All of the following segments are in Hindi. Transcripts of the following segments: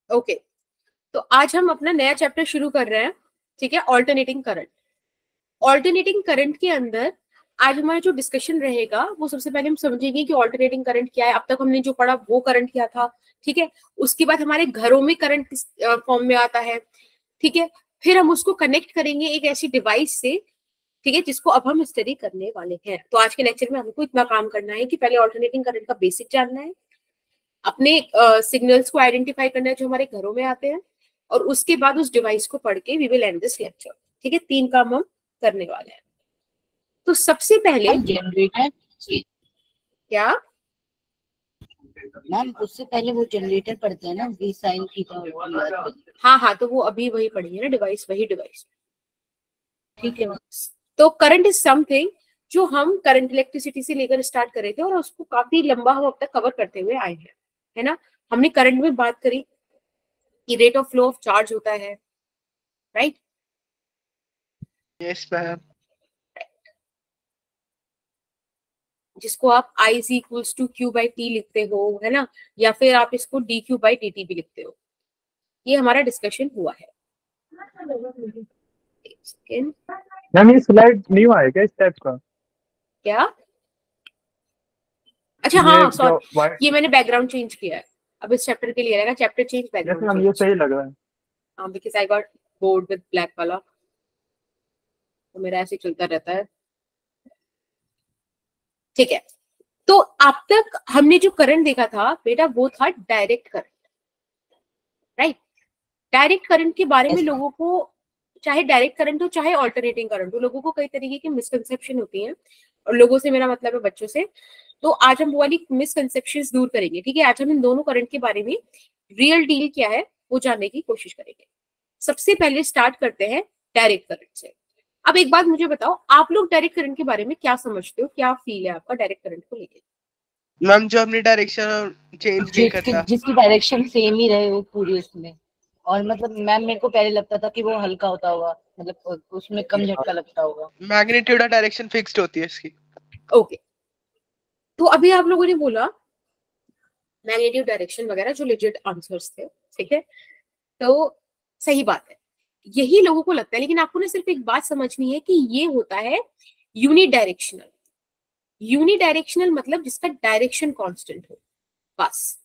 ओके, तो आज हम अपना नया चैप्टर शुरू कर रहे हैं, ठीक है, ऑल्टरनेटिंग करंट। ऑल्टरनेटिंग करंट के अंदर आज हमारा जो डिस्कशन रहेगा वो सबसे पहले हम समझेंगे कि ऑल्टरनेटिंग करंट क्या है। अब तक हमने जो पढ़ा वो करंट क्या था, ठीक है। उसके बाद हमारे घरों में करंट किस फॉर्म में आता है, ठीक है। फिर हम उसको कनेक्ट करेंगे एक ऐसी डिवाइस से, ठीक है, जिसको अब हम स्टडी करने वाले हैं। तो आज के लेक्चर में हमको इतना काम करना है कि पहले ऑल्टरनेटिंग करंट का बेसिक जानना है, अपने सिग्नल्स को आइडेंटिफाई करना है जो हमारे घरों में आते हैं, और उसके बाद उस डिवाइस को पढ़ के we will end this lecture, ठीक है। 3 काम हम करने वाले हैं। तो सबसे पहले जनरेटर क्या मैम, उससे पहले वो जनरेटर पढ़ते हैं ना, वी साइन थीटा। हाँ, तो वो अभी वही पढ़ी है ना, डिवाइस, वही डिवाइस, ठीक है। तो करंट इज समथिंग जो हम करंट इलेक्ट्रिसिटी से लेकर स्टार्ट करे थे और उसको काफी लंबा हम अब तक कवर करते हुए आए हैं, है ना। हमने करंट में बात करी कि rate of flow of charge होता है, राइट। Yes ma'am. जिसको आप I is equals to Q by T लिखते हो, है ना, या फिर आप इसको dQ by dt भी लिखते हो। ये हमारा डिस्कशन हुआ है। मैम ये स्लाइड न्यू है क्या इस टाइप का? क्या? अच्छा हाँ सॉरी, ये मैंने बैकग्राउंड चेंज किया है, अब इस चैप्टर के लिए रहेगा चैप्टर चेंज बैकग्राउंड। मैम ये सही लग रहा है। हाँ, because I got bored with black वाला, तो मेरा ऐसे चलता रहता है, ठीक है। तो अब तक हमने जो करंट देखा था बेटा वो था direct current, right. Direct current के बारे में लोगों को, चाहे डायरेक्ट करंट हो चाहे ऑल्टरनेटिंग करंट हो, लोगों को कई तरीके की मिसकंसेप्शन होती हैं, और लोगों से मेरा मतलब है बच्चों से। तो आज हम वो वाली मिसकंसेप्शंस दूर करेंगे, ठीक है। आज हम इन दोनों करंट के बारे में रियल डील क्या है वो जानने की कोशिश करेंगे। सबसे पहले स्टार्ट करते हैं डायरेक्ट करंट से। अब एक बात मुझे बताओ, आप लोग डायरेक्ट करंट के बारे में क्या समझते हो, क्या फील है आपका डायरेक्ट करंट को लेकर? मैम जो अपनी डायरेक्शन चेंज नहीं करता, जिसकी डायरेक्शन सेम ही रहे वो पूरी उसमें। और मतलब मैम मेरे को पहले लगता था कि वो हल्का होता होगा, मतलब उसमें कम झटका लगता होगा। मैग्नीट्यूड और डायरेक्शन फिक्स्ड होती है इसकी। ओके, तो अभी आप लोगों ने बोला मैग्नीट्यूड डायरेक्शन वगैरह जो लेजिट आंसर्स थे, ठीक है, तो सही बात है, यही लोगों को लगता है। लेकिन आपको ना सिर्फ एक बात समझनी है कि ये होता है यूनिडायरेक्शनल। यूनिडायरेक्शनल मतलब जिसका डायरेक्शन कांस्टेंट हो, बस।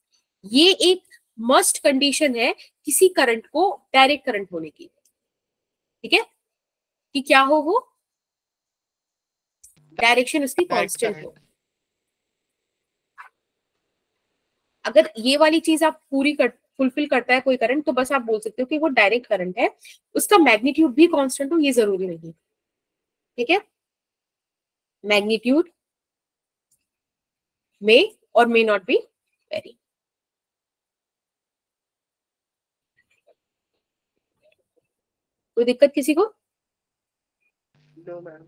ये एक मस्ट कंडीशन है किसी करंट को डायरेक्ट करंट होने की, ठीक है, कि क्या हो, वो डायरेक्शन उसकी कांस्टेंट हो। अगर ये वाली चीज आप पूरी फुलफिल करता है कोई करंट, तो बस आप बोल सकते हो कि वो डायरेक्ट करंट है। उसका मैग्नीट्यूड भी कांस्टेंट हो ये जरूरी नहीं, ठीक है। मैग्नीट्यूड में और मे नॉट बी वेरी। कोई दिक्कत किसी को? No ma'am.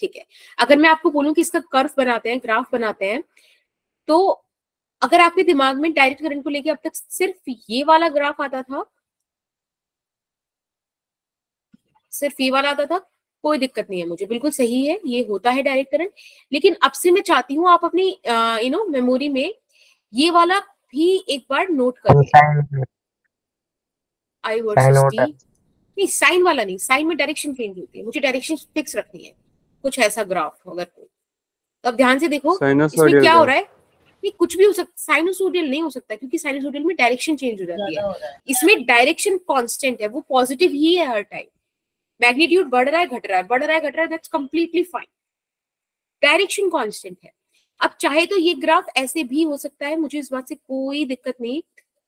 ठीक है, अगर मैं आपको बोलूं कि इसका कर्व बनाते हैं, ग्राफ बनाते हैं, तो अगर आपके दिमाग में डायरेक्ट करंट को लेके अब तक सिर्फ ये वाला ग्राफ आता था, सिर्फ ये वाला आता था, कोई दिक्कत नहीं है, मुझे बिल्कुल सही है, ये होता है डायरेक्ट करंट। लेकिन अब से मैं चाहती हूँ आप अपनी मेमोरी में ये वाला भी एक बार नोट कर लें। आई वर्सेस टी, नहीं साइन वाला नहीं, साइन में डायरेक्शन चेंज होती है, मुझे डायरेक्शन फिक्स रखनी है। कुछ ऐसा ग्राफ अगर कोई, तो अब ध्यान से देखो इसमें क्या हो रहा है। नहीं, कुछ भी हो सकता, साइनोसोडियल नहीं हो सकता क्योंकि साइनोसोडियल में डायरेक्शन चेंज हो जाती है। इसमें डायरेक्शन कांस्टेंट है, वो पॉजिटिव ही है हर टाइम। मैग्नीट्यूड बढ़ रहा है घट रहा है, बढ़ रहा है घट रहा है, that's completely fine, direction constant है। अब चाहे तो ये ग्राफ ऐसे भी हो सकता है, मुझे इस बात से कोई दिक्कत नहीं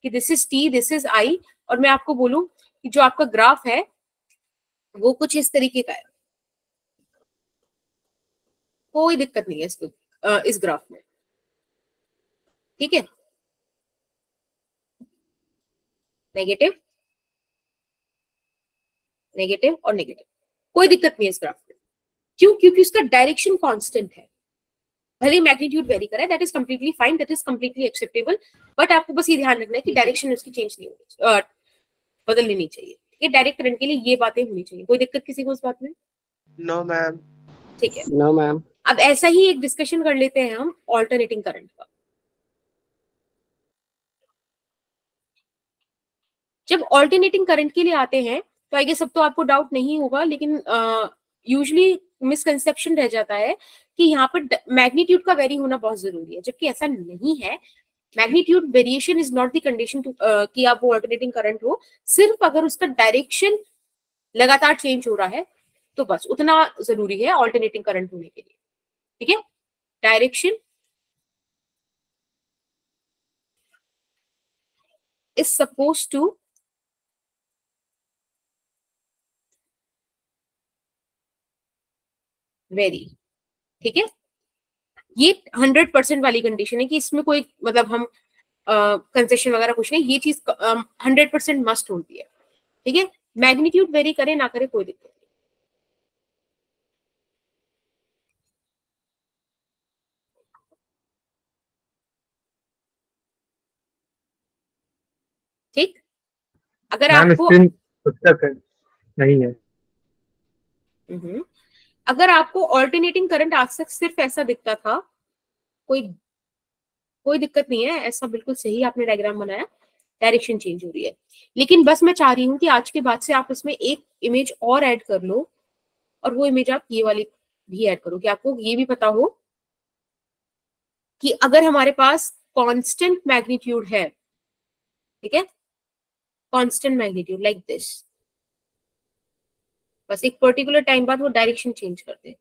कि this is T, this is I, और मैं आपको बोलूं कि जो आपका ग्राफ है वो कुछ इस तरीके का है, कोई दिक्कत नहीं है इसको इस ग्राफ में, ठीक है। नेगेटिव नेगेटिव और नेगेटिव, कोई दिक्कत नहीं है इस ग्राफ में। क्यों? क्योंकि उसका डायरेक्शन कांस्टेंट है, भले मैग्नीट्यूड वेरी करे, that is completely fine, that is completely acceptable. But आपको बस ये ध्यान रखना है कि डायरेक्शन उसकी चेंज नहीं होनी, बदलनी नहीं चाहिए। ये डायरेक्ट करंट के लिए ये बातें होनी चाहिए। कोई दिक्कत किसी को इस बात में? No ma'am. ठीक है, नो मैम। अब ऐसा ही एक डिस्कशन कर लेते हैं हम ऑल्टरनेटिंग करंट का। जब ऑल्टरनेटिंग करंट के लिए आते हैं तो आई गेस सब तो आपको डाउट नहीं होगा, लेकिन यूजली मिसकंसेप्शन रह जाता है कि यहाँ पर मैग्नीट्यूड का वेरी होना बहुत जरूरी है, जबकि ऐसा नहीं है। Magnitude variation is not the condition to कि आप वो ऑल्टरनेटिंग करंट हो, सिर्फ अगर उसका डायरेक्शन लगातार चेंज हो रहा है तो बस उतना जरूरी है ऑल्टरनेटिंग करंट होने के लिए। ठीक है, direction is suppose to vary. ठीक है, ये 100% वाली कंडीशन है कि इसमें कोई मतलब हम कंसेशन वगैरह कुछ नहीं, ये चीज 100% मस्ट होती है। ठीक है, मैग्नीट्यूड वेरी करे ना करे कोई दिक्कत नहीं। ठीक, अगर मैम आपको स्क्रीन तक नहीं है। अगर आपको ऑल्टरनेटिंग करंट आज तक सिर्फ ऐसा दिखता था, कोई दिक्कत नहीं है, ऐसा बिल्कुल सही आपने डायग्राम बनाया, डायरेक्शन चेंज हो रही है। लेकिन बस मैं चाह रही हूँ कि आज के बाद से आप इसमें एक इमेज और ऐड कर लो, और वो इमेज आप ये वाली भी ऐड करो कि आपको ये भी पता हो कि अगर हमारे पास कांस्टेंट मैग्नीट्यूड है, ठीक है, कांस्टेंट मैग्नीट्यूड लाइक दिस, बस एक पर्टिकुलर टाइम बाद वो डायरेक्शन चेंज कर दे,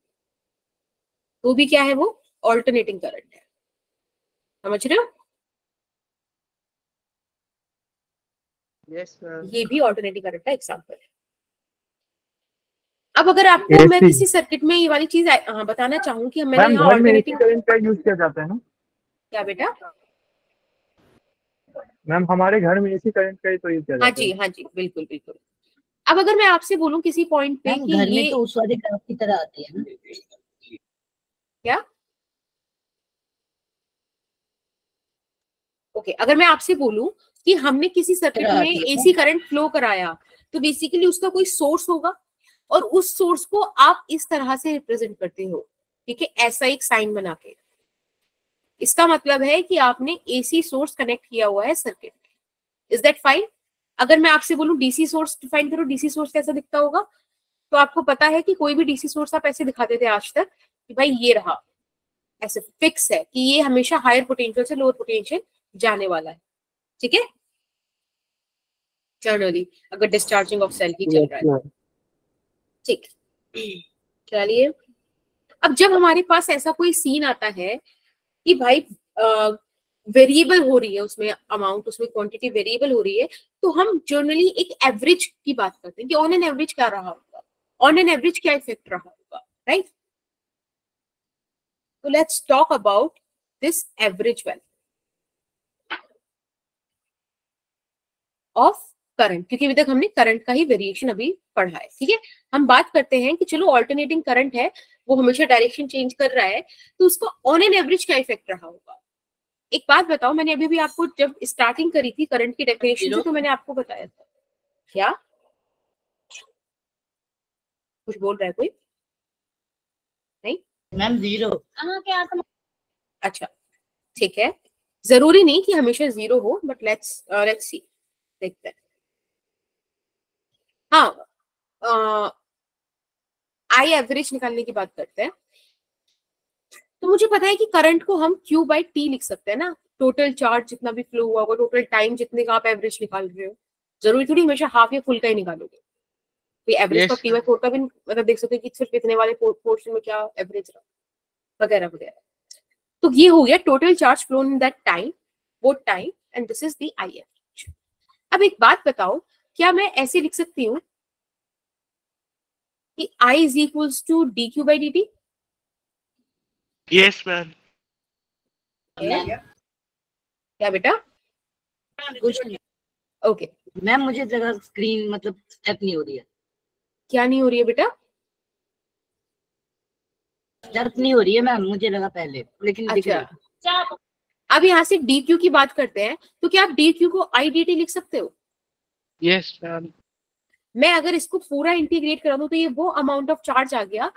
तो भी क्या है, वो ऑल्टरनेटिंग करंट है। समझ रहे हो? Yes ma'am. ये भी ऑल्टरनेटिंग करंट का एग्जांपल है। अब अगर आपको मैं किसी सर्किट में ये वाली चीज बताना चाहूँ कि मैंने यहाँ ऑल्टरनेटिंग करंट का यूज किया जाता है ना? क्या बेटा? मैम हमारे घर में एसी करंट का ही तो यूज किया जाता है। हाँ जी, हाँ जी, बिल्कुल बिल्कुल। अब अगर मैं आपसे बोलूं किसी पॉइंट पे कि घर ये में तो उस वाले ग्राफ की तरह आती है ना, क्या ओके अगर मैं आपसे बोलूं कि हमने किसी सर्किट में एसी करंट फ्लो कराया, तो बेसिकली उसका कोई सोर्स होगा और उस सोर्स को आप इस तरह से रिप्रेजेंट करते हो। ठीक है, ऐसा एक साइन बना के, इसका मतलब है कि आपने एसी सोर्स कनेक्ट किया हुआ है सर्किट में। Is that fine? अगर मैं आपसे बोलूं डीसी सोर्स डिफाइन करो, डीसी सोर्स कैसा दिखता होगा, तो आपको पता है कि कोई भी डीसी सोर्स आप ऐसे दिखाते थे आज तक कि भाई ये रहा, ऐसे फिक्स है कि ये हमेशा हायर पोटेंशियल से लोअर पोटेंशियल जाने वाला है। ठीक है, जनरली अगर डिस्चार्जिंग ऑफ सेल ही चल रहा है। ठीक, चलिए अब जब हमारे पास ऐसा कोई सीन आता है कि भाई वेरिएबल हो रही है, उसमें अमाउंट, उसमें क्वांटिटी वेरिएबल हो रही है, तो हम जनरली एक एवरेज की बात करते हैं कि ऑन एन एवरेज क्या रहा होगा, ऑन एन एवरेज क्या इफेक्ट रहा होगा, राइट? तो let's talk about this average value of current, क्योंकि अभी तक हमने करंट का ही वेरिएशन अभी पढ़ा है। ठीक है, हम बात करते हैं कि चलो ऑल्टरनेटिंग करंट है, वो हमेशा डायरेक्शन चेंज कर रहा है, तो उसको ऑन एन एवरेज क्या इफेक्ट रहा होगा। एक बात बताओ, मैंने अभी भी आपको जब स्टार्टिंग करी थी करंट की डेफिनेशन से, तो मैंने आपको बताया था क्या? कुछ बोल रहा है कोई? नहीं मैम जीरो। क्या? अच्छा ठीक है, जरूरी नहीं कि हमेशा जीरो हो, बट लेट्स सी, देखते हैं। हाँ, आई एवरेज निकालने की बात करते हैं। तो मुझे पता है कि करंट को हम Q बाई टी लिख सकते हैं ना, टोटल चार्ज जितना भी फ्लो हुआ होगा, टोटल टाइम जितने का आप एवरेज निकाल रहे हो। जरूरी थोड़ी हमेशा हाफ या फुल का ही निकालोगे, एवरेज को T बाई 4 का भी मतलब देख सकते हो कि सिर्फ इतने वाले पोर्शन में क्या एवरेज रहा वगैरह वगैरह। तो ये हो गया total charge flow in that time, वो time, and this is the I average. अब एक बात बताओ, क्या मैं ऐसे लिख सकती हूँ कि I is equals to dQ by dt? Yes ma'am. क्या बेटा? कुछ नहीं ओके, मैम, मुझे जगह स्क्रीन मतलब स्टेप नहीं हो रही है। क्या नहीं हो रही है बेटा? स्टेप नहीं हो रही है मैम, मुझे लगा पहले, लेकिन दिख रही है। अब यहाँ से dq की बात करते हैं, तो क्या आप dq को I dt लिख सकते हो? Yes ma'am. मैं अगर इसको पूरा इंटीग्रेट करा दूं तो ये वो अमाउंट ऑफ चार्ज आ गया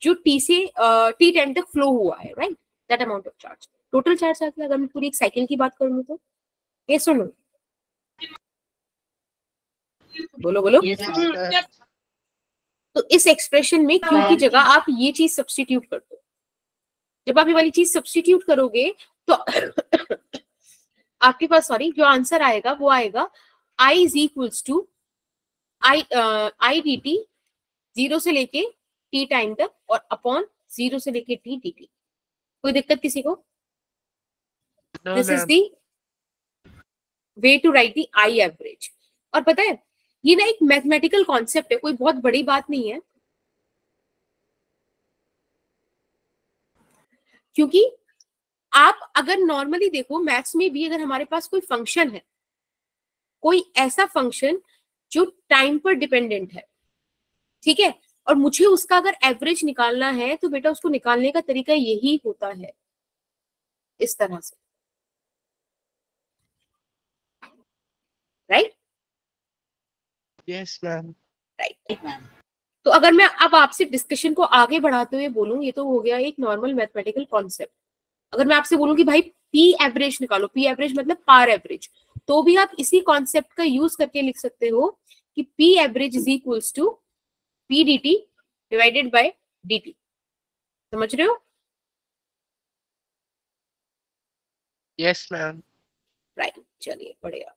जो t से t10 तक फ्लो हुआ है, right? That amount of charge, total charge आ गया। अगर मैं पूरी एक साइकिल की बात करूँ तो ये सुनो, बोलो बोलो। Yes, हाँ ma'am. सर। तो इस एक्सप्रेशन में क्यू की जगह आप ये चीज सब्स्टिट्यूट कर दो। जब आप ये वाली चीज सब्स्टिट्यूट करोगे तो आपके पास सॉरी जो आंसर आएगा वो आएगा I is equals to I D T 0 से लेके t टाइम तक और अपॉन 0 से लेके t dt। कोई दिक्कत किसी को? No, this is ma'am. The way to write the I average. और पता है ये ना एक मैथमेटिकल कॉन्सेप्ट है, कोई बहुत बड़ी बात नहीं है, क्योंकि आप अगर नॉर्मली देखो मैथ्स में भी अगर हमारे पास कोई फंक्शन है, कोई ऐसा फंक्शन जो टाइम पर डिपेंडेंट है, ठीक है, और मुझे उसका अगर एवरेज निकालना है तो बेटा उसको निकालने का तरीका यही होता है, इस तरह से, राइट? Yes, ma'am. राइट। तो अगर मैं अब आपसे डिस्कशन को आगे बढ़ाते हुए बोलूं, ये तो हो गया एक नॉर्मल मैथमेटिकल कॉन्सेप्ट। अगर मैं आपसे बोलूं कि भाई पी एवरेज निकालो, पी एवरेज मतलब पार एवरेज, तो भी आप इसी कॉन्सेप्ट का यूज करके लिख सकते हो कि P average is equals to P D T divided by D T. समझ रहे हो? Yes, ma'am. राइट, चलिए बढ़िया।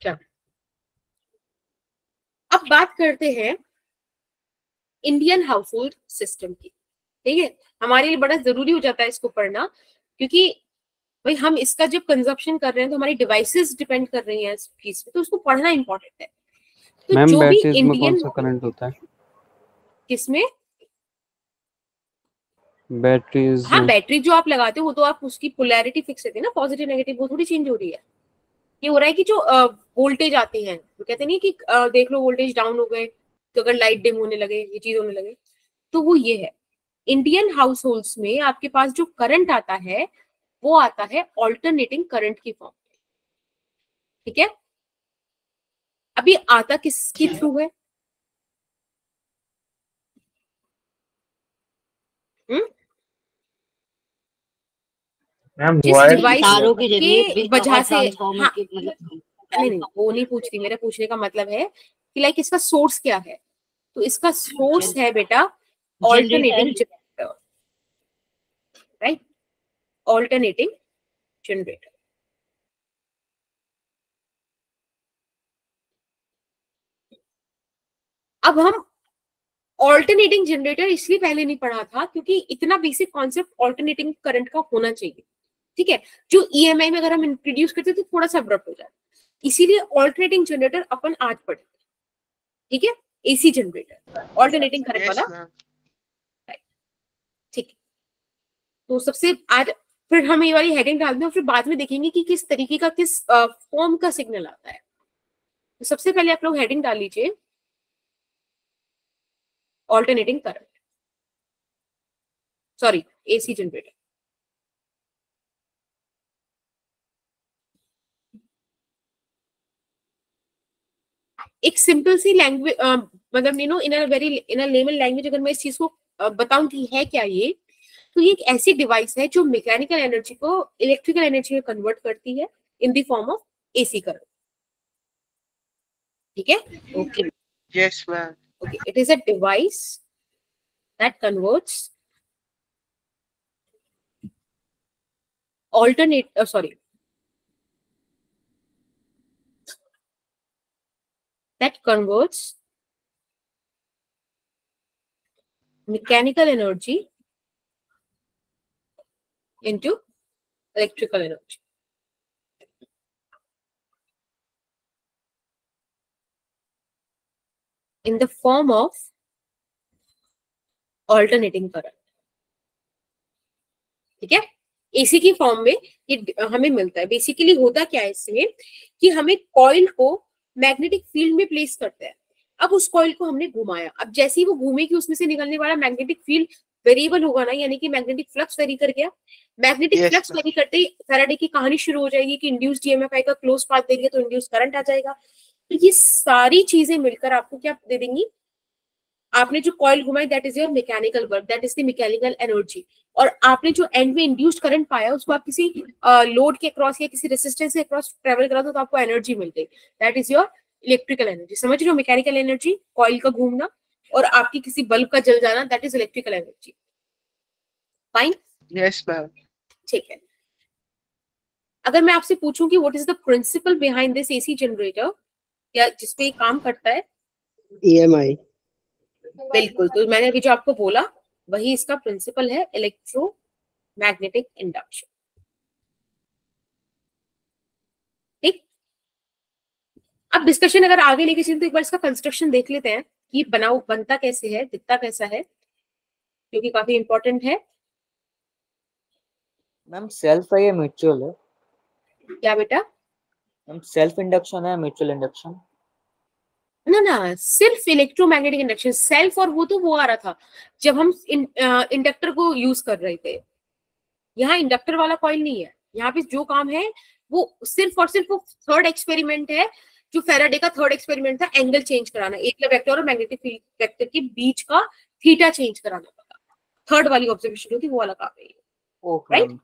चलो अब बात करते हैं इंडियन हाउस होल्ड सिस्टम की। ठीक है, हमारे लिए बड़ा जरूरी हो जाता है इसको पढ़ना, क्योंकि भाई हम इसका जब कंजप्शन कर रहे हैं तो हमारी डिवाइसेस डिपेंड कर रही हैं इस चीज पे, तो उसको पढ़ना इंपॉर्टेंट है। तो मैम जो भी बैटरीज में कौन इंडियन, सा करंट होता है? किसमें? बैटरीज हाँ में। बैटरी जो आप लगाते हो वो तो आप उसकी पोलैरिटी फिक्स रहती है ना, पॉजिटिव नेगेटिव, वो थोड़ी चेंज हो रही है। ये हो रहा है कि जो वोल्टेज आते हैं, वो कहते नहीं कि देख लो वोल्टेज डाउन हो गए तो अगर लाइट डिम होने लगे, ये चीज होने लगे, तो वो ये है। इंडियन हाउस होल्ड्स में आपके पास जो करंट आता है वो आता है ऑल्टरनेटिंग करंट की फॉर्म। ठीक है, अभी आता किसके थ्रू है? मैम जिस वायर डिवाइस तारों के जरिए के वजह से, ट्रांसफार्मर हाँ के मतलब नहीं वो नहीं पूछ रही, मेरा पूछने का मतलब है कि लाइक इसका सोर्स क्या है। तो इसका सोर्स है बेटा alternating generator, right? Alternating generator. अब हम ऑल्टरनेटिंग जनरेटर इसलिए पहले नहीं पढ़ा था क्योंकि इतना बेसिक कॉन्सेप्ट ऑल्टरनेटिंग करंट का होना चाहिए। ठीक है, जो ईएमआई में अगर हम इंट्रोड्यूस करते तो थोड़ा सा अब्रप्ट हो जाए, इसीलिए ऑल्टरनेटिंग जनरेटर अपन आज पढ़े। ठीक है, AC generator alternating current Yes, वाला, ma'am. ठीक है। तो सबसे आज फिर हम ये वाली हेडिंग डाल दें और फिर बाद में देखेंगे कि किस तरीके का, किस फॉर्म का सिग्नल आता है। तो सबसे पहले आप लोग हेडिंग डाल लीजिए alternating current, sorry AC generator. एक सिंपल सी लैंग्वेज, मतलब you know in a very in a layman language अगर मैं इस चीज को बताऊं कि है क्या ये, तो ये एक ऐसी डिवाइस है जो मैकेनिकल एनर्जी को इलेक्ट्रिकल एनर्जी में कन्वर्ट करती है in the form of AC current. ठीक है, okay Yes, ma'am. okay, it is a device that converts that converts mechanical energy into electrical energy. In the form of alternating current. ठीक है, एसी की फॉर्म में ये हमें मिलता है। बेसिकली होता क्या है इसमें कि हमें कॉइल को मैग्नेटिक फील्ड में प्लेस करते हैं। अब उस कॉइल को हमने घुमाया, अब जैसे ही वो घूमेगी उसमें से निकलने वाला मैग्नेटिक फील्ड वेरिएबल होगा ना, यानी कि मैग्नेटिक फ्लक्स वेरी कर गया। Magnetic Yes, flux ma'am. Very करते ही फैराडे की कहानी शुरू हो जाएगी कि इंड्यूस्ड ईएमएफ आएगा, क्लोज पाथ देंगे तो इंड्यूस्ड करंट आ जाएगा। तो ये सारी चीजें मिलकर आपको क्या दे देंगी? आपने जो कॉइल घुमाई that is your mechanical work, that is the mechanical energy, और आपने जो एंड में इंड्यूस्ड करंट पाया उसको आप किसी लोड के क्रॉस या किसी रेसिस्टेंस के क्रॉस ट्रेवल करा तो आपको एनर्जी मिल गई, that is your electrical energy. समझ रहे हो, मैकेनिकल एनर्जी कॉइल का घूमना और आपकी किसी बल्ब का जल जाना, that is electrical energy. Fine, yes ma'am. ठीक है। अगर मैं आपसे पूछूं कि what is the principle behind this AC generator, या जिसपे ये काम करता है, EMI। बिल्कुल, तो मैंने अभी जो आपको बोला वही इसका प्रिंसिपल है, इलेक्ट्रोमैग्नेटिक इंडक्शन। ठीक, अब डिस्कशन अगर आगे लेके चलते तो एक बार इसका कंस्ट्रक्शन देख लेते हैं कि बनता कैसे है, दिखता कैसा है, जो कि काफी इंपॉर्टेंट है। मैम सेल्फ है या म्यूचुअल है? क्या बेटा? मैम सेल्फ इंडक्शन है म्यूचुअल इंडक्शन? ना ना, सिर्फ इलेक्ट्रोमैग्नेटिक इंडक्शन। सेल्फ और वो आ रहा था जब हम इंडक्टर को यूज कर रहे थे। यहाँ इंडक्टर वाला कॉइल नहीं है, यहाँ पे जो काम है वो सिर्फ और सिर्फ वो थर्ड एक्सपेरिमेंट है जो फेराडे का थर्ड एक्सपेरिमेंट था, एंगल चेंज कराना, एक वेक्टर और मैग्नेटिक फील्ड वेक्टर के बीच का थीटा चेंज कराना पड़ा। थर्ड वाली ऑब्जर्वेशन होती वो वाला काम है, राइट?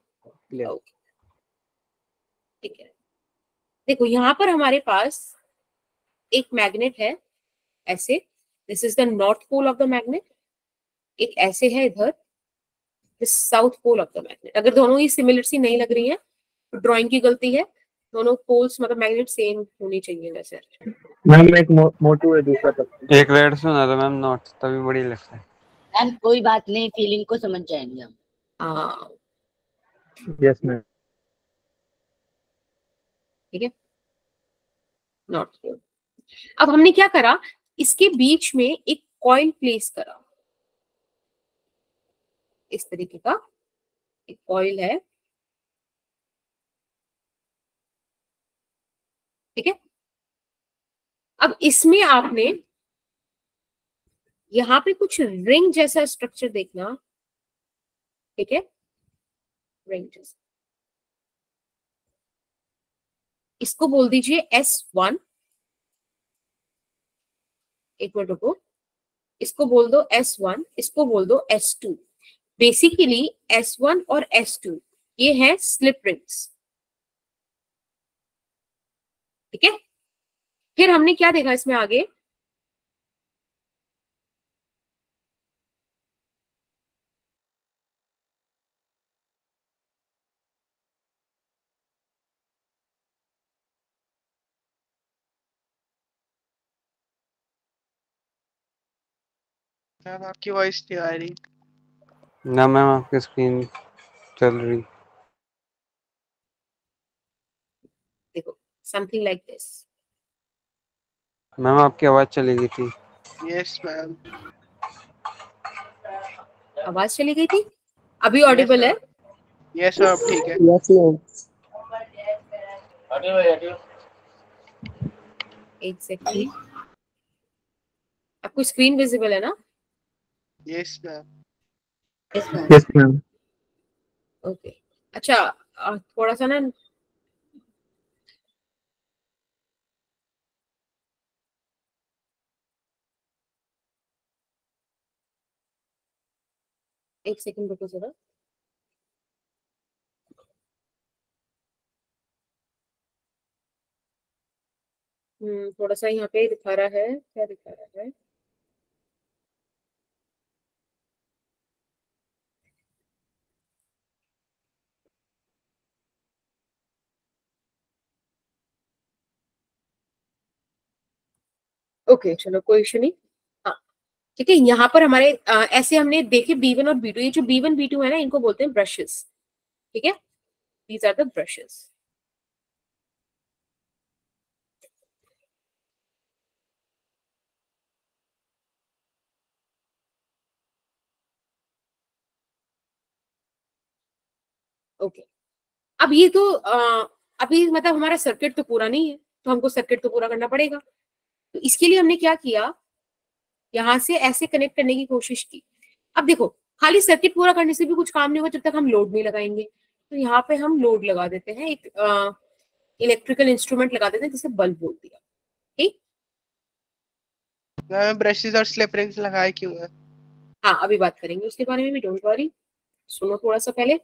ठीक है, देखो यहाँ पर हमारे पास एक मैग्नेट है ऐसे, this is the north pole of the magnet, एक ऐसे है इधर, this south pole of the magnet. अगर दोनों ही सिमिलर सी नहीं लग रही है तो ड्राइंग की गलती है, दोनों पोल्स मतलब मैग्नेट सेम होनी चाहिए वैसे। मैम एक मोटू है, दूसरा तक एक रेड से होना था मैम, नॉट तभी बड़ी लगता है मैम कोई बात नहीं, फीलिंग को समझ जाएंगे हम। हाँ यस मैम। ठीक है, नॉट पोल। अब हमने क्या करा, इसके बीच में एक कॉइल प्लेस करा, इस तरीके का एक कॉइल है, ठीक है। अब इसमें आपने यहाँ पे कुछ रिंग जैसा स्ट्रक्चर देखना, ठीक है, रिंग जैसा, इसको बोल दीजिए S1, एक मिनट रुको, इसको बोल दो S1, इसको बोल दो S2। बेसिकली S1 और S2 ये है स्लिप रिंग्स, ठीक है। फिर हमने क्या देखा इसमें आगे, मैम आपकी वॉइस नहीं आ रही। ना मैम, आपकी स्क्रीन चल रही। देखो समथिंग लाइक दिस। मैम आपकी आवाज चली गई थी। Yes ma'am. आवाज चली गई थी, अभी ऑडिबल है? यस मैम, ठीक है। Yes ma'am. एक सेकंड, आपको स्क्रीन विजिबल है ना? Yes ma'am. Yes ma'am. Okay, अच्छा थोड़ा सा ना, एक सेकंड रुको जरा। थोड़ा सा यहाँ पे दिखा रहा है, क्या दिखा रहा है? ओके चलो कोई इशू नहीं। हाँ ठीक है, यहाँ पर हमारे ऐसे हमने देखे B1 और B2, ये जो B1 B2 है ना, इनको बोलते हैं ब्रशेस, ठीक है, these are the brushes. Okay, अब ये तो अभी मतलब हमारा सर्किट तो पूरा नहीं है, तो हमको सर्किट तो पूरा करना पड़ेगा। तो इसके लिए हमने क्या किया, यहाँ से ऐसे कनेक्ट करने की कोशिश की। अब देखो, खाली सर्किट पूरा करने से भी कुछ काम नहीं होगा जब तक हम लोड नहीं लगाएंगे। तो यहाँ पे हम लोड लगा देते हैं, एक इलेक्ट्रिकल इंस्ट्रूमेंट लगा देते हैं जिसे बल्ब बोल दिया, ठीक। मैम ब्रशेस और स्लिप रिंग्स लगाए क्यों है? हाँ अभी बात करेंगे उसके बारे में भी, डोंट वरी। सुनो थोड़ा सा पहले,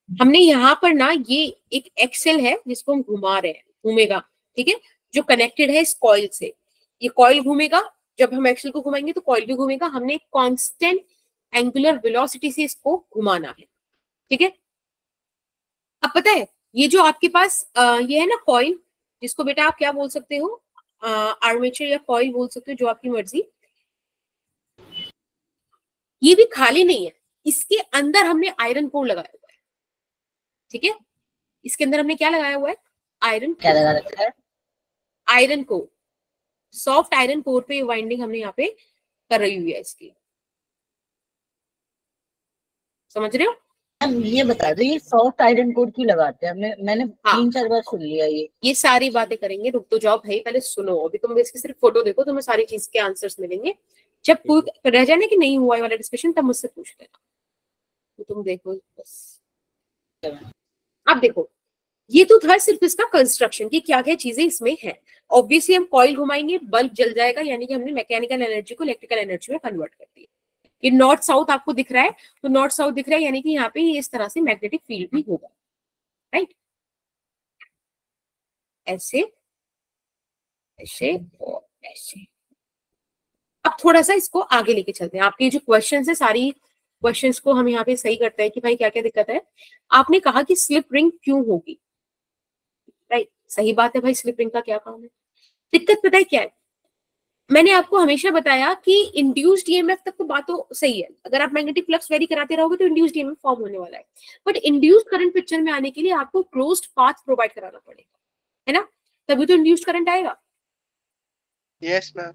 हमने यहाँ पर ना ये एक एक्सेल है जिसको हम घुमा रहे हैं, घूमेगा, ठीक है, जो कनेक्टेड है इस कॉइल से। ये कॉइल घूमेगा, जब हम एक्सेल को घुमाएंगे तो कॉइल भी घूमेगा। हमने कांस्टेंट एंगुलर वेलोसिटी से इसको घुमाना है, ठीक है। अब पता है ये जो आपके पास ये है ना कॉइल, जिसको बेटा आप क्या बोल सकते हो, आर्मेचर या कॉइल बोल सकते हो, जो आपकी मर्जी। ये भी खाली नहीं है, इसके अंदर हमने आयरन कोर लगाया हुआ है, ठीक है। इसके अंदर हमने क्या लगाया हुआ है, आयरन, क्या लगा रखा है, iron core, soft iron core पे वाइंडिंग हमने यहाँ पे कर रही हुई है इसकी, समझ रहे हो। मैम ये बता दो ये सॉफ्ट आयरन कोड क्यों लगाते हैं, मैंने हाँ। 3-4 बार सुन लिया ये सारी बातें करेंगे, रुक तो जाओ भाई, पहले सुनो। अभी तुम इसकी सिर्फ फोटो देखो, तुम्हें सारी चीज के आंसर्स मिलेंगे। जब कोई रह जाने कि नहीं हुआ है वाला डिस्कशन, तब मुझसे पूछ लेना। तो तुम देखो बस, अब देखो ये तो था सिर्फ इसका कंस्ट्रक्शन की क्या क्या चीजें इसमें हैं। ऑब्वियसली हम कॉइल घुमाएंगे, बल्ब जल जाएगा, यानी कि हमने मैकेनिकल एनर्जी को इलेक्ट्रिकल एनर्जी में कन्वर्ट कर दिया। ये नॉर्थ साउथ आपको दिख रहा है, तो नॉर्थ साउथ दिख रहा है, यानी कि यहाँ पे इस तरह से मैग्नेटिक फील्ड भी होगा, राइट, ऐसे ऐसे और ऐसे। अब थोड़ा सा इसको आगे लेके चलते हैं। आपके जो क्वेश्चंस है, सारी क्वेश्चंस को हम यहाँ पे सही करते हैं कि भाई क्या क्या दिक्कत है। आपने कहा कि स्लिप रिंग क्यों होगी, राइट, सही बात है भाई, स्लिप रिंग का क्या काम है। दिक्कत पता है क्या है, मैंने आपको हमेशा बताया कि इंड्यूस्ड ईएमएफ तक तो बात तो सही है, अगर आप मैग्नेटिक फ्लक्स वेरी कराते रहोगे तो इंड्यूस्ड ईएमएफ फॉर्म होने वाला है। बट इंड्यूस्ड करंट पिक्चर में आने के लिए आपको क्लोज्ड पाथ प्रोवाइड कराना पड़ेगा, है ना, तभी तो इंड्यूस्ड करंट आएगा। Yes ma'am.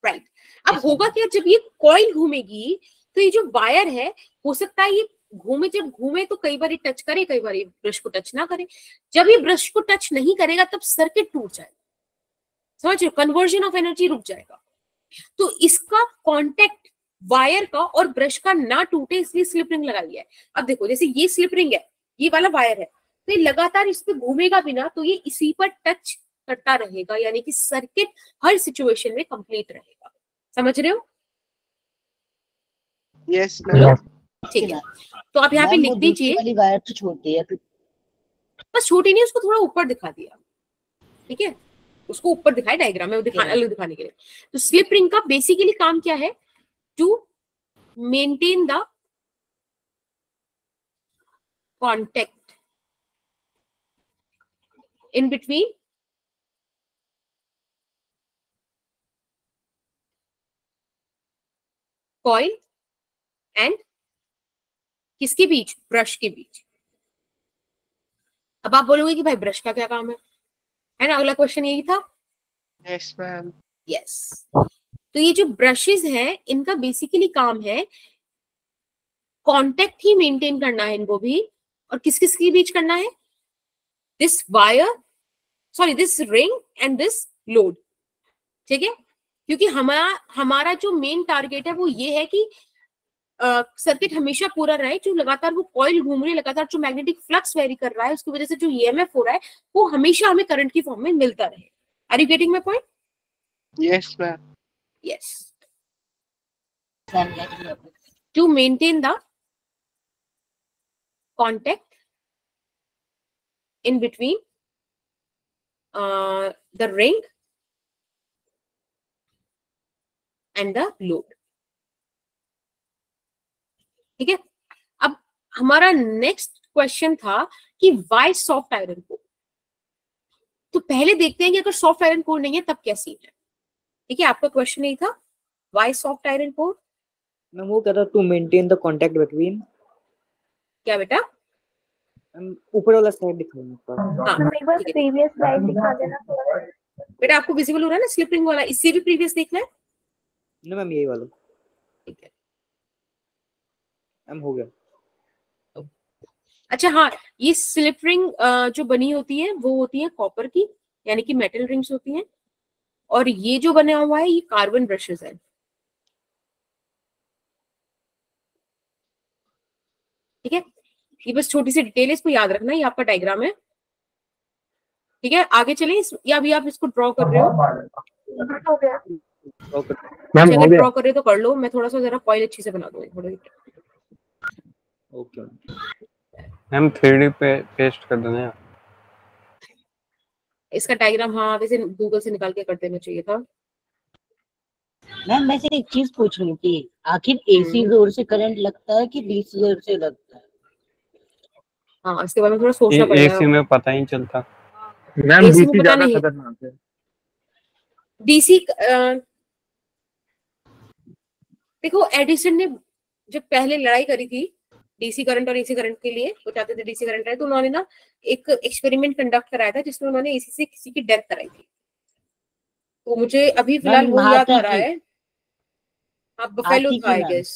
राइट। अब होगा क्या, जब ये कॉइल घूमेगी तो ये जो वायर है, हो सकता है ये घूमे, जब घूमे तो कई बार ये टच करे, कई बार ये ब्रश को टच ना करे। जब ये ब्रश को टच नहीं करेगा तब सर्किट टूट जाएगा, समझ रहे हो, कन्वर्जन ऑफ एनर्जी रुक जाएगा। तो इसका कांटेक्ट वायर का और ब्रश का ना टूटे, इसलिए स्लिप रिंग लगाई है। अब देखो जैसे ये स्लिप रिंग है, ये वाला वायर है, तो ये लगातार इस पे घूमेगा बिना, तो ये इसी पर टच करता रहेगा, यानी कि सर्किट हर सिचुएशन में कंप्लीट रहेगा। समझ रहे हो? Yes ma'am. ठीक है, तो आप यहाँ पे लिख दीजिए, वाली वायर तो छोटी है, बस छोटी नहीं, उसको थोड़ा ऊपर दिखा दिया, ठीक है, उसको ऊपर दिखाया डायग्राम में, अलग दिखाने के लिए। तो स्लिप रिंग का बेसिकली काम क्या है, to maintain the contact in between coil and किसके बीच, ब्रश के बीच। अब आप बोलोगे कि भाई ब्रश का क्या काम है ना, अगला क्वेश्चन यही था। Yes ma'am. यस, तो ये जो ब्रशेस हैं इनका बेसिकली काम है कांटेक्ट ही मेंटेन करना है इनको भी, और किस किस के बीच करना है, this wire, sorry this ring and this load, ठीक है। क्योंकि हमारा जो मेन टारगेट है वो ये है कि सर्किट हमेशा पूरा रहे, जो लगातार वो कॉइल घूम रही है, लगातार जो मैग्नेटिक फ्लक्स वेरी कर रहा है, उसकी वजह से जो ईएमएफ हो रहा है वो हमेशा हमें करंट की फॉर्म में मिलता रहे। Are you getting my point? Yes ma'am. Yes, to maintain the contact in between the ring and the load, ठीक है। अब हमारा नेक्स्ट क्वेश्चन था कि वाई सॉफ्ट आयरन कोर। तो पहले देखते हैं कि अगर सॉफ्ट आयरन कोर नहीं है तब क्या सीन है, ठीक है। आपका क्वेश्चन यही था, वाई सॉफ्ट आयरन कोर। मैं वो कह रहा to maintain the contact between, क्या बेटा, ऊपर वाला स्लाइड दिखाऊंगा। हाँ प्रीवियस स्लाइड दिखा देना बेटा, आपको विजिबल हो रहा है ना स्लिप रिंग वाला, इससे भी प्रीवियस देखना है ना मैम, यही वाला, ठीक है मैम हो गया। अच्छा हाँ, ये स्लिप रिंग जो बनी होती है वो होती है कॉपर की, यानी कि मेटल रिंग्स होती हैं, और ये जो बना हुआ है ये कार्बन ब्रशेस है, ठीक है। ये बस छोटी सी डिटेल है, इसको याद रखना, ये आपका डायग्राम है, ठीक है। आगे चलें, या अभी आप इसको ड्रॉ कर रहे हो? हो गया। मैम हो अगर गया। ड्रॉ करे तो कर लो, मैं थोड़ा सा जरा कॉइल अच्छी से बना दूंगी थोड़ी। ओके मैम 3D पे पेस्ट कर देना यार। इसका डायग्राम हाँ वैसे गूगल से निकाल के कर देना चाहिए था। मैम वैसे एक चीज पूछ रही थी, आखिर एसी जोर से करंट लगता है कि डीसी जोर से लगता है? हाँ इसके बारे में थोड़ा सोचना पड़ेगा। एसी में पता ही चलता। मैम AC में डीसी पता ज्यादा नहीं। खतरनाक है। डीसी देखो एडिसन ने जब पहले लड़ाई करी थी डीसी करंट और एसी करंट के लिए, वो चाहते थे डीसी करंट है, तो उन्होंने ना एक एक्सपेरिमेंट कंडक्ट कराया था जिसमें उन्होंने एसी से किसी की डेथ कराई थी। तो मुझे अभी फिलहाल मैम वो याद हाथी आ रहा की, है। हाँ बफेलो हाथी था की आई मैम। गेस।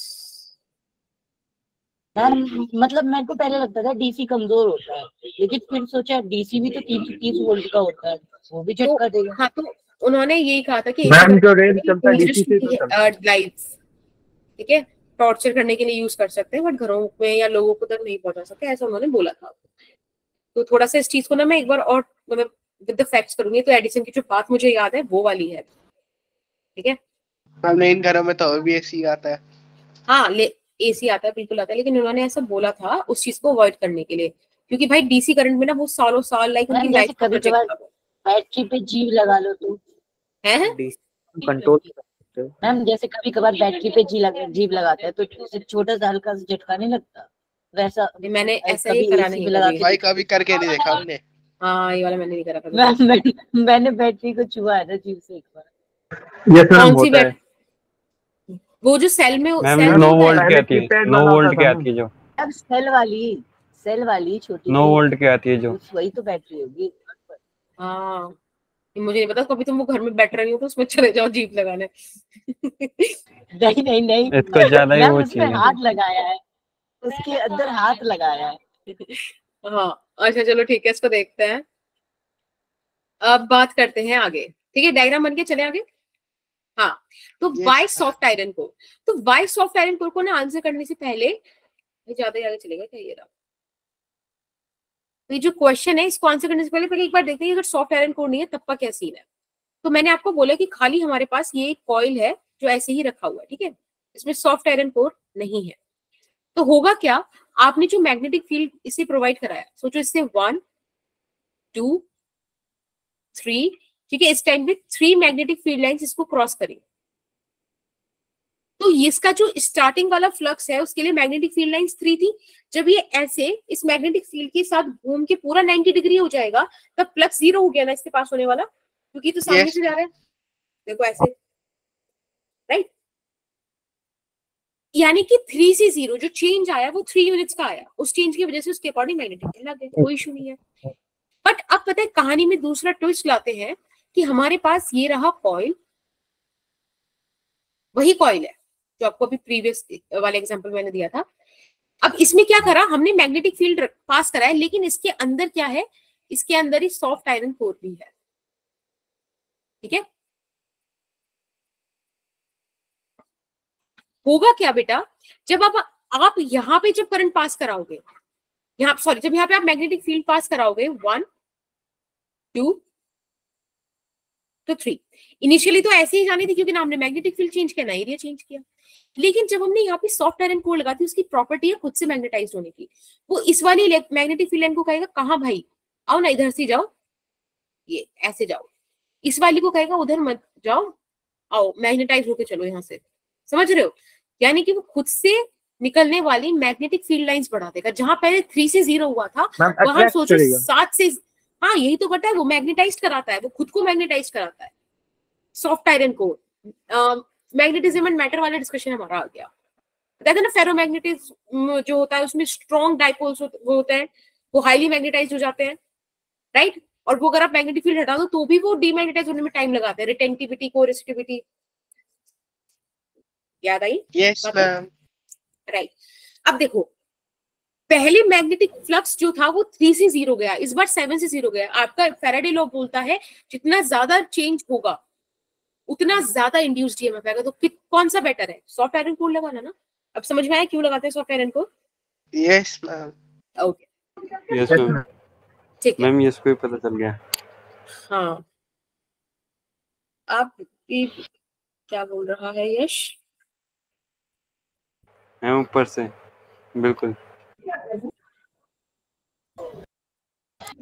मैम मतलब मेरे को पहले लगता था डीसी कमजोर होता है, लेकिन फिर सोचा डीसी भी तो 330 वोल्ट का होता है, वो भी तो झटका देगा। हाँ तो उन्होंने यही कहा था कि एसी मैम करंट जो रेंज चलता है डीसी से तो चलता है। लाइट्स ठीक है टॉर्चर करने के लिए यूज कर सकते हैं, बट घरों में या लोगों को तक नहीं पहुंचा सकते, ऐसा उन्होंने बोला था। तो थोड़ा सा इस चीज को ना मैं एक बार और मतलब विद द फैक्ट्स करूंगी। तो एडिसन की जो बात मुझे याद है वो वाली है, ठीक है। हमने इन घरों में तो अभी एसी आता है। हाँ एसी आता है, बिल्कुल आता है, लेकिन उन्होंने ऐसा बोला था उस चीज को अवॉइड करने के लिए, क्योंकि भाई डीसी करंट में ना वो सालों साल लाइक उनकी मैम लाइफ जैसे का कभी प्रोजेक्ट कभार था वो। बैटरी पे जीव लगा लो तो, है कंट्रोल मैम जैसे कभी कभार बैटरी पे जीव लगाते हैं तो उसे छोटा सा हल्का सा झटका नहीं लगता, वैसा मैंने ऐसा ही कभी करा एसी नहीं पे लगा कभी। के भाई कभी करके नहीं देखा हमने। हाँ ये वाला मैंने नहीं करा कभी। मैंने बैटरी को छुआ है ना जीव से एक बार। यस मैम कौन सी होता है। बैट वो जो सेल में मैम सेल में 9 होता है। वोल्ट की पहले आती है, कीपैड 9 वाला वोल्ट होता की था आती है जो, अब सेल वाली छोटी 9 सी, वोल्ट की आती है जो। वही तो बैटरी होगी। हाँ मुझे नहीं पता, कभी तुम वो घर में बैठ रही हो तो उसमें चले जाओ जीप लगाने। नहीं नहीं नहीं, इसको ज्यादा ही मैम वो उसमें चाहिए। हाथ लगाया है, उसके अंदर हाथ लगाया है। हाँ अच्छा चलो ठीक है, इसको देखते हैं। अब बात करते हैं आगे, ठीक है डायग्राम बन के चले आगे। हाँ तो Yes, why soft iron core, तो वाई सॉफ्ट आयरन कोर को ना आंसर करने से पहले ये ज्यादा ही आगे चलेगा क्या ये रहा। तो ये जो क्वेश्चन है इसको आंसर करने से पहले पहले एक बार देखते हैं अगर सॉफ्ट आयरन कोर नहीं है तब का क्या सीन है। तो मैंने आपको बोला कि खाली हमारे पास ये एक कॉइल है जो ऐसे ही रखा हुआ है, ठीक है, इसमें सॉफ्ट आयरन कोर नहीं है। तो होगा क्या, आपने जो मैग्नेटिक फील्ड इसे प्रोवाइड कराया, सोचो इससे 1 2 3, ठीक है, इस टाइम पे 3 मैग्नेटिक फील्ड लाइंस इसको क्रॉस करेंगे। तो इसका जो स्टार्टिंग वाला फ्लक्स है उसके लिए मैग्नेटिक फील्ड लाइंस 3 थी। जब ये ऐसे इस मैग्नेटिक फील्ड के साथ घूम के पूरा 90 डिग्री हो जाएगा तब फ्लक्स 0 हो गया ना इसके पास होने वाला, क्योंकि तो सामने Yes. से जा रहा है, देखो ऐसे, राइट। यानी कि 3 से 0 जो चेंज आया वो 3 यूनिट्स का आया, उस चेंज की वजह से उसके अकॉर्डिंग मैग्नेटिक फील्ड लग गया, कोई इशू नहीं है। बट अब पता है कहानी में दूसरा ट्विस्ट लाते हैं कि हमारे पास ये रहा कॉइल, वही कॉइल है जो आपको अभी प्रीवियस वाले एग्जांपल मैंने दिया था। अब इसमें क्या करा हमने, मैग्नेटिक फील्ड पास कराया, लेकिन इसके अंदर क्या है, इसके अंदर ही सॉफ्ट आयरन कोर भी है, ठीक है। होगा क्या बेटा, जब आप यहाँ पे जब करंट पास कराओगे, यहाँ सॉरी जब यहाँ पे आप मैग्नेटिक फील्ड पास कराओगे 1 2 तो 3, इनिशियली तो ऐसे ही जानी थी क्योंकि ना हमने मैग्नेटिक फील्ड चेंज किया ना एरिया चेंज किया, लेकिन जब हमने यहाँ पे सॉफ्ट आयरन कोर लगा दी, उसकी प्रॉपर्टी है खुद से मैग्नेटाइज होने की, वो इस वाली मैग्नेटिक फील्ड लाइन को कहेगा कहाँ भाई आओ ना, इधर से जाओ, ये ऐसे जाओ, इस वाली को कहेगा उधर मत जाओ, आओ मैग्नेटाइज होके चलो यहाँ से, समझ रहे हो। यानी कि वो खुद से निकलने वाली मैग्नेटिक फील्ड लाइंस बढ़ा देगा, जहां पहले 3 से 0 हुआ था मैम वहां अट्रैक्ट सोचो करेगा। 7 से, हाँ यही तो करता है वो, मैग्नेटाइज कराता है, वो खुद को मैग्नेटाइज कराता है सॉफ्ट आयरन को। मैग्नेटिज्म एंड मैटर वाला डिस्कशन हमारा आ गया, बताया था ना, फेरोमैग्नेटिज्म जो होता है उसमें स्ट्रॉन्ग डाइपोल्स होते हैं, वो हाईली मैग्नेटाइज हो जाते हैं, राइट। और वो अगर आप मैग्नेटिक फील्ड हटा दो तो भी वो डीमैग्नेटाइज होने में टाइम लगाते हैं, रिटेंटिविटी को रेसिस्टिविटी, याद आई Yes, बात, ma'am. राइट। अब देखो पहले मैग्नेटिक फ्लक्स जो था वो 3 से 0 गया, इस बार 7 से 0 गया। आपका फैराडे लॉ बोलता है जितना ज्यादा चेंज होगा उतना ज्यादा इंड्यूस्ड ईएमएफ आएगा। तो कौन सा बेटर है, सॉफ्ट आयरन कोर लगाना ना। अब समझ में आया क्यों लगाते हैं soft iron core. Yes, ma'am. Okay yes Yes, ma'am, ma'am. ठीक है। मैम ये इसको ही पता चल गया। हाँ आप क्या बोल रहा है यश? मैं ऊपर से बिल्कुल।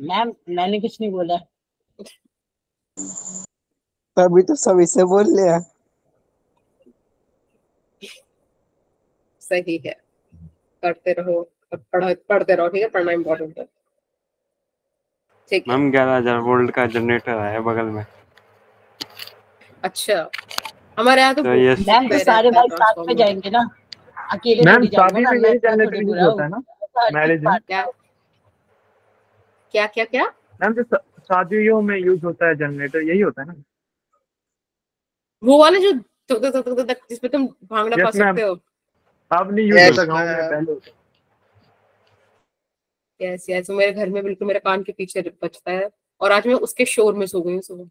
मैम मैंने कुछ नहीं बोला। तभी तो सब इसे बोल लिया। सही है, करते रहो, पढ़ते रहो, ठीक है, पढ़ना इम्पोर्टेंट है, ठीक है। मैम 11,000 वोल्ट का जनरेटर है बगल में। अच्छा, हमारे यहाँ तो तो ये मैम तो सारे भाई साथ में जाएंगे ना, अकेले मैम थोड़ी जाऊंगा शादी ना, में मैं यही इतना जनरेटर थोड़ी यूज बुरा होता हूँ। है ना, मैरिज में। क्या क्या क्या क्या? मैम जो शादियों में यूज होता है जनरेटर यही होता है ना? वो वाला जो जिसपे तुम भांगड़ा पा यस मैम, सकते हो। अब नहीं यूज यस होता, गाँव में मैम। पहले होता। यस यस, मेरे घर में बिल्कुल मेरे कान के पीछे बजता है, और आज मैं उसके शोर में सो गई हूँ सुबह।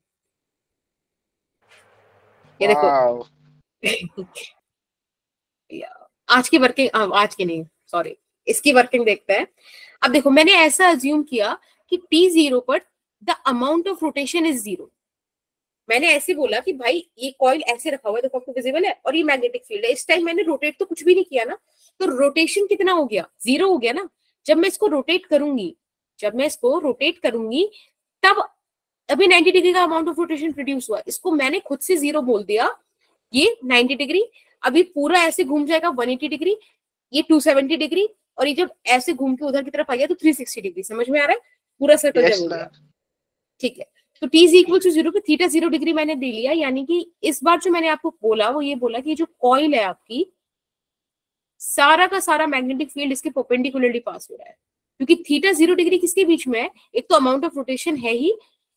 ये देखो वाओ। आज की वर्किंग, आज की नहीं, सॉरी, इसकी वर्किंग देखते हैं। अब देखो, मैंने ऐसा अज्यूम किया कि T0 पर the amount of rotation is 0। मैंने ऐसे बोला कि भाई ये कॉइल ऐसे रखा हुआ है, देखो आपको विजिबल है, और ये मैग्नेटिक फील्ड है। इस टाइम मैंने रोटेट तो कुछ भी नहीं किया ना, तो रोटेशन कितना हो गया? 0 हो गया ना। जब मैं इसको रोटेट करूंगी, तब अभी 90 डिग्री का अमाउंट ऑफ रोटेशन प्रोड्यूस हुआ, इसको मैंने खुद से 0 बोल दिया। ये 90 डिग्री, अभी पूरा ऐसे घूम जाएगा 180 डिग्री, ये 270 डिग्री, और ये जब ऐसे घूम के उधर की तरफ आ गया तो 360 डिग्री। समझ में आ रहा है? पूरा सर्कल यस जब हो गया, मैम। ठीक है। तो T इज इक्वल टू 0 पे थीटा 0 डिग्री मैंने दे लिया, यानी कि इस बार जो मैंने आपको बोला वो ये बोला कि जो कॉइल है आपकी, सारा का सारा मैग्नेटिक फील्ड इसके परपेंडिकुलरली पास हो रहा है, क्योंकि थीटा 0 डिग्री किसके बीच में है? एक तो अमाउंट ऑफ रोटेशन है ही,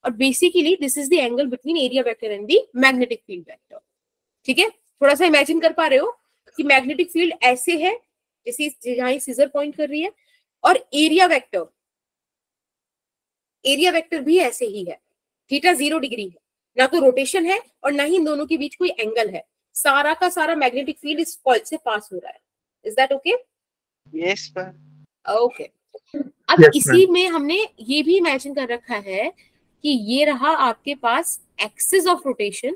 और basically this is the angle between area vector and the magnetic field vector. ठीक है, थोड़ा सा इमेजिन कर पा रहे हो कि मैग्नेटिक फील्ड ऐसे है, जैसे जहां सीजर पॉइंट कर रही है, और एरिया वेक्टर भी ऐसे ही है। थीटा 0 डिग्री है, ना तो रोटेशन है और ना ही इन दोनों के बीच कोई एंगल है, सारा का सारा मैग्नेटिक फील्ड इस कॉइल से पास हो रहा है। Is that okay? Yes ma'am. Okay. अब Yes, इसी में हमने ये भी इमेजिन कर रखा है कि ये रहा आपके पास एक्सिस ऑफ रोटेशन,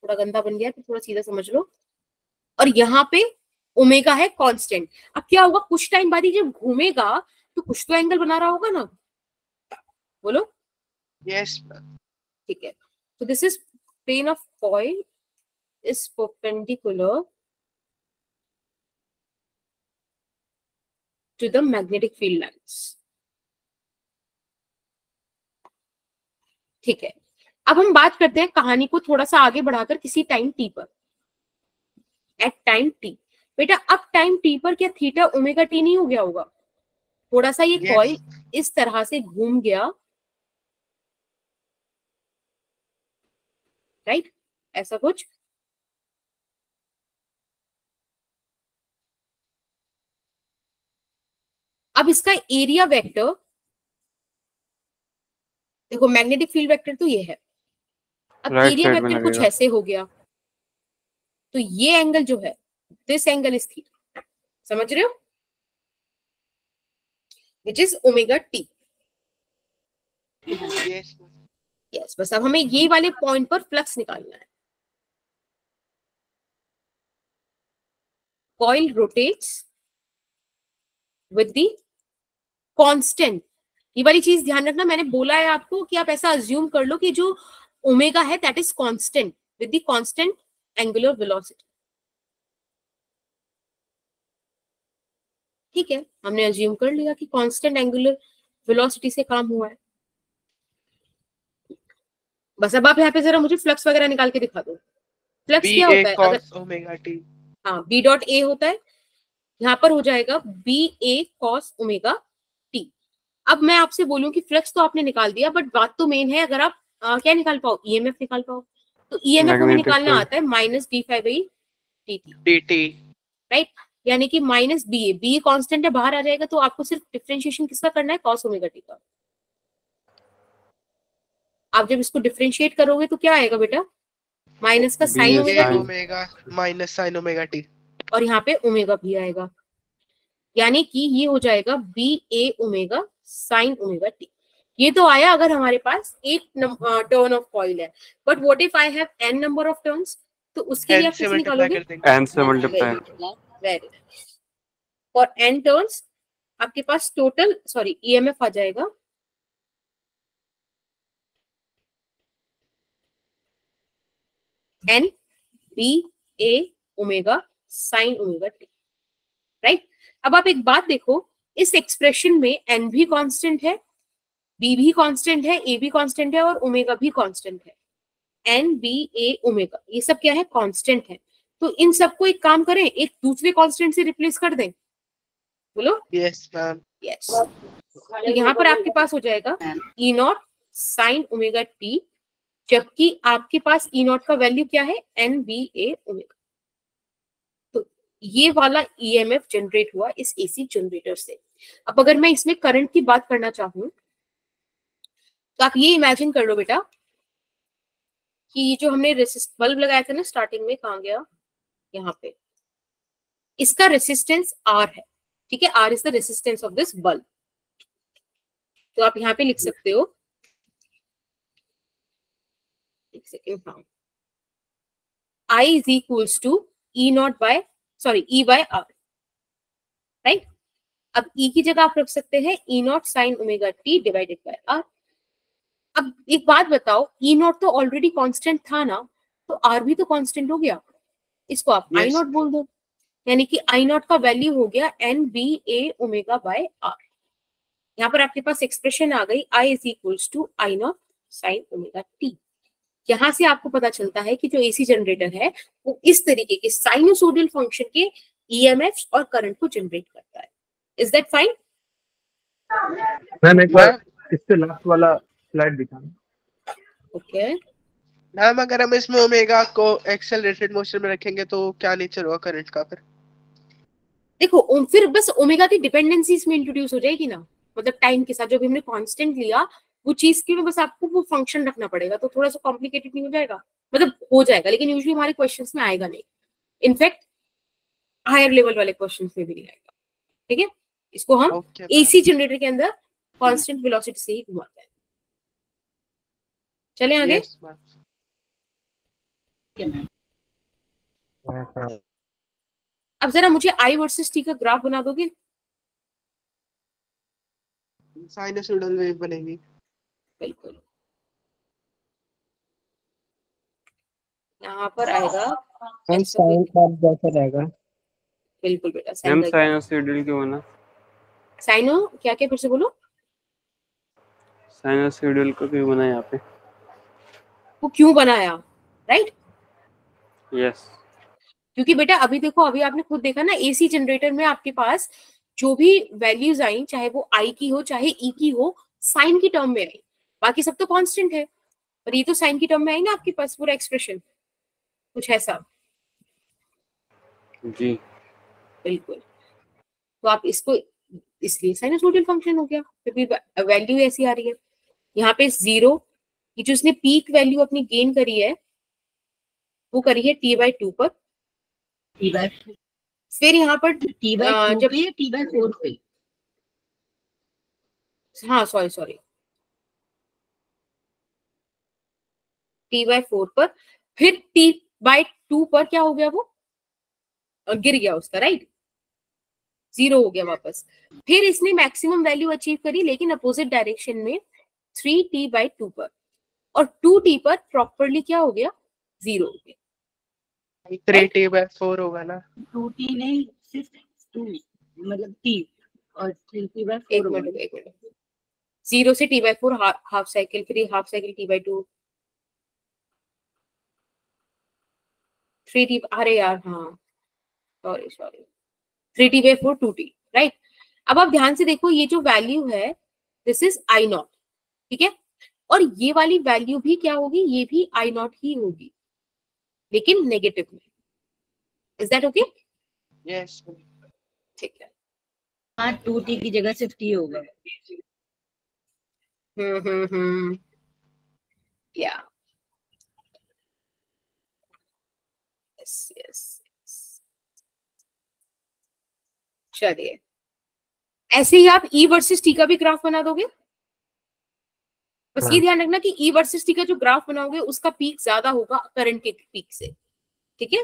थोड़ा गंदा बन गया तो थोड़ा सीधा समझ लो, और यहाँ पे ओमेगा है कांस्टेंट। अब क्या होगा, कुछ टाइम बाद ही जब घूमेगा तो कुछ तो एंगल बना रहा होगा ना, बोलो। Yes ma'am. ठीक है, तो this is plane of coil is perpendicular to the magnetic field lines. ठीक है, अब हम बात करते हैं कहानी को थोड़ा सा आगे बढ़ाकर किसी टाइम t पर। एट टाइम t, बेटा अब टाइम t पर क्या थीटा ओमेगा t नहीं हो गया होगा? थोड़ा सा ये Yes. कॉइल इस तरह से घूम गया, राइट? ऐसा कुछ। अब इसका एरिया वेक्टर देखो, मैग्नेटिक फील्ड वेक्टर तो ये है, अब राइट एरिया साइड में वेक्टर कुछ लगेगा। ऐसे हो गया, तो ये एंगल जो है, दिस एंगल इज थीटा। समझ रहे हो? Which is omega T. Yes yes, बस अब हमें ये वाले पॉइंट पर फ्लक्स निकालना है। Coil rotates with the constant. ये वाली चीज ध्यान रखना, मैंने बोला है आपको कि आप ऐसा अज्यूम कर लो कि जो ओमेगा है that is constant with the constant angular velocity. ठीक है, हमने अज्यूम कर लिया कि कांस्टेंट एंगुलर वेलोसिटी से काम हुआ है। बस अब आप यहाँ पे जरा मुझे फ्लक्स वगैरह निकाल के दिखा दो। फ्लक्स क्या होता है? अगर cos ओमेगा टी। हाँ, बी डॉट ए होता है, यहाँ पर हो जाएगा बी ए कॉस ओमेगा टी। अब मैं आपसे बोलूं कि फ्लक्स तो आपने निकाल दिया, बट बात तो मेन है, अगर आप क्या निकाल पाओ, ईएमएफ निकाल पाओ, तो ईएमएफ हमें Magnetic निकालना field. आता है minus D five by D T, dt। Right? यानी कि माइनस बी कांस्टेंट है, बाहर आ जाएगा, तो आपको सिर्फ डिफरेंशिएशन किसका करना है? कॉस ओमेगा टी का। आप जब इसको डिफरेंशिएट करोगे तो क्या आएगा बेटा? माइनस का sine B omega sin. T, omega minus sine omega T. और यहाँ पे ओमेगा भी आएगा, यानी कि ये हो जाएगा B A omega sine omega T. ये तो आया अगर हमारे पास एक टर्न ऑफ कॉइल है, but what if I have n number of turns? तो उसके लिए n आप से कैसे मल्टीप्लाई निकालोगे? कर देंगे। n से multiply. Very nice. For n turns आपके पास टोटल ईएमएफ आ जाएगा n b a omega sine omega t, right. अब आप एक बात देखो, इस एक्सप्रेशन में n भी कांस्टेंट है, b भी कांस्टेंट है, a भी कांस्टेंट है और ओमेगा भी कांस्टेंट है। n b a ओमेगा ये सब क्या है? कांस्टेंट है। तो इन सबको एक काम करें, एक दूसरे कांस्टेंट से रिप्लेस कर दें। बोलो यस मैम। यस। तो यहाँ पर आपके पास हो जाएगा ई नॉट साइन ओमेगा टी, जबकि आपके पास ई नॉट का वैल्यू क्या है? N B A omega. तो ये वाला ईएमएफ जनरेट हुआ इस एसी जनरेटर से। अब अगर मैं इसमें करंट की बात करना चाहूं तो आप ये इमेजिन कर लो बेटा कि ये जो हमने बल्ब लगाया था ना स्टार्टिंग में, कहाँ गया? यहाँ पे। इसका रेसिस्टेंस R है, ठीक है? R is the resistance of this bulb. तो आप यहाँ पे लिख सकते हो, एक सेकेंड, हाँ, I is equals to E naught by E by R, right. अब E की जगह आप रख सकते हैं E naught sine omega T divided by R। अब एक बात बताओ, E नॉट तो ऑलरेडी कांस्टेंट था ना, तो R भी तो कांस्टेंट हो गया, इसको आप I नॉट बोल दो, यानी कि I नॉट का वैल्यू हो गया N B A omega by R। यहाँ पर आपके पास एक्सप्रेशन आ गई I is equals to I naught sine omega T. यहाँ से आपको पता चलता है कि जो एसी जनरेटर है वो इस तरीके के साइनोसोडियल फंक्शन के ईएमएफ और करंट को जनरेट करता है। Is that fine? मैम एक बार इससे लास्ट वाला स्लाइड दिखाना। ओके मैम अगर हम इसमें ओमेगा को एक्सेलरेटेड मोशन में रखेंगे तो क्या नेचर होगा करंट का? फिर देखो, फिर बस ओमेगा की डिपेंडेंसी इसमें इंट्रोड्यूस हो जाएगी ना, मतलब टाइम के साथ जो भी हमने कांस्टेंट लिया वो चीज के लिए बस आपको वो फंक्शन रखना पड़ेगा, तो थोड़ा सा कॉम्प्लिकेटेड नहीं हो जाएगा? मतलब हो जाएगा, लेकिन यूजुअली हमारे क्वेश्चंस में आएगा नहीं, इनफैक्ट हायर लेवल वाले क्वेश्चंस में भी नहीं आएगा, ठीक है? इसको हम एसी जनरेटर के अंदर कांस्टेंट वेलोसिटी से ही घुमाते हैं। चले आगे। अब जरा मुझे आई वर्सेस टी का ग्राफ बना दोगे? साइनसोइडल वेव बनेगी। बिल्कुल, यहाँ पर आएगा साइन ग्राफ जैसा रहेगा। बिल्कुल बेटा, मैम साइनोसॉइडल क्यों बना? साइनो क्या क्या, फिर से बोलो। साइनोसॉइडल को क्यों बना यहाँ पे? वो क्यों बनाया, राइट? यस। क्योंकि बेटा अभी देखो, अभी आपने खुद देखा ना, एसी जनरेटर में आपके पास जो भी वैल्यूज आई, चाहे वो आई की हो चाहे ई की हो, साइन की टर्म में आई, बाकी सब तो कांस्टेंट है, पर ये तो साइन की टर्म में आई ना आपके पास पूरा एक्सप्रेशन, कुछ ऐसा। जी बिल्कुल, तो आप इसको इसलिए साइनसोइडल फंक्शन हो गया, क्योंकि वैल्यू ऐसी आ रही है। यहाँ पे जीरो, ये जो उसने पीक वैल्यू अपनी गेन करी है वो करी है t/2 पर, फिर यहाँ पर जब t/4 पे, हाँ सॉरी t/4 पर, फिर t/2 पर क्या हो गया, वो गिर गया उसका, राइट, जीरो हो गया वापस। फिर इसने मैक्सिमम वैल्यू अचीव करी लेकिन अपोजिट डायरेक्शन में 3t/2 पर, और 2t पर प्रॉपरली क्या हो गया, जीरो हो गया। 3t/4 होगा ना? 2t नहीं, सिर्फ 2 मतलब t और 3t/4। एक मिनट, जीरो से t/4 हाफ साइकिल, फिर हाफ साइकिल t/2, 3t, अरे यार हाँ सॉरी 3t/4 2t, राइट। अब आप ध्यान से देखो, ये जो वैल्यू है दिस इज आई नॉट, ठीक है, और ये वाली वैल्यू भी क्या होगी, ये भी आई नॉट ही होगी, लेकिन नेगेटिव में। Is that okay? यस। ठीक है, हाँ 2t की जगह सिर्फ t होगा। या यस चलिए, ऐसे ही आप ई वर्सेस टी का भी ग्राफ बना दोगे। बस ये ध्यान रखना कि ई वर्सेस टी का जो ग्राफ बनाओगे उसका पीक ज्यादा होगा करंट के पीक से, ठीक है?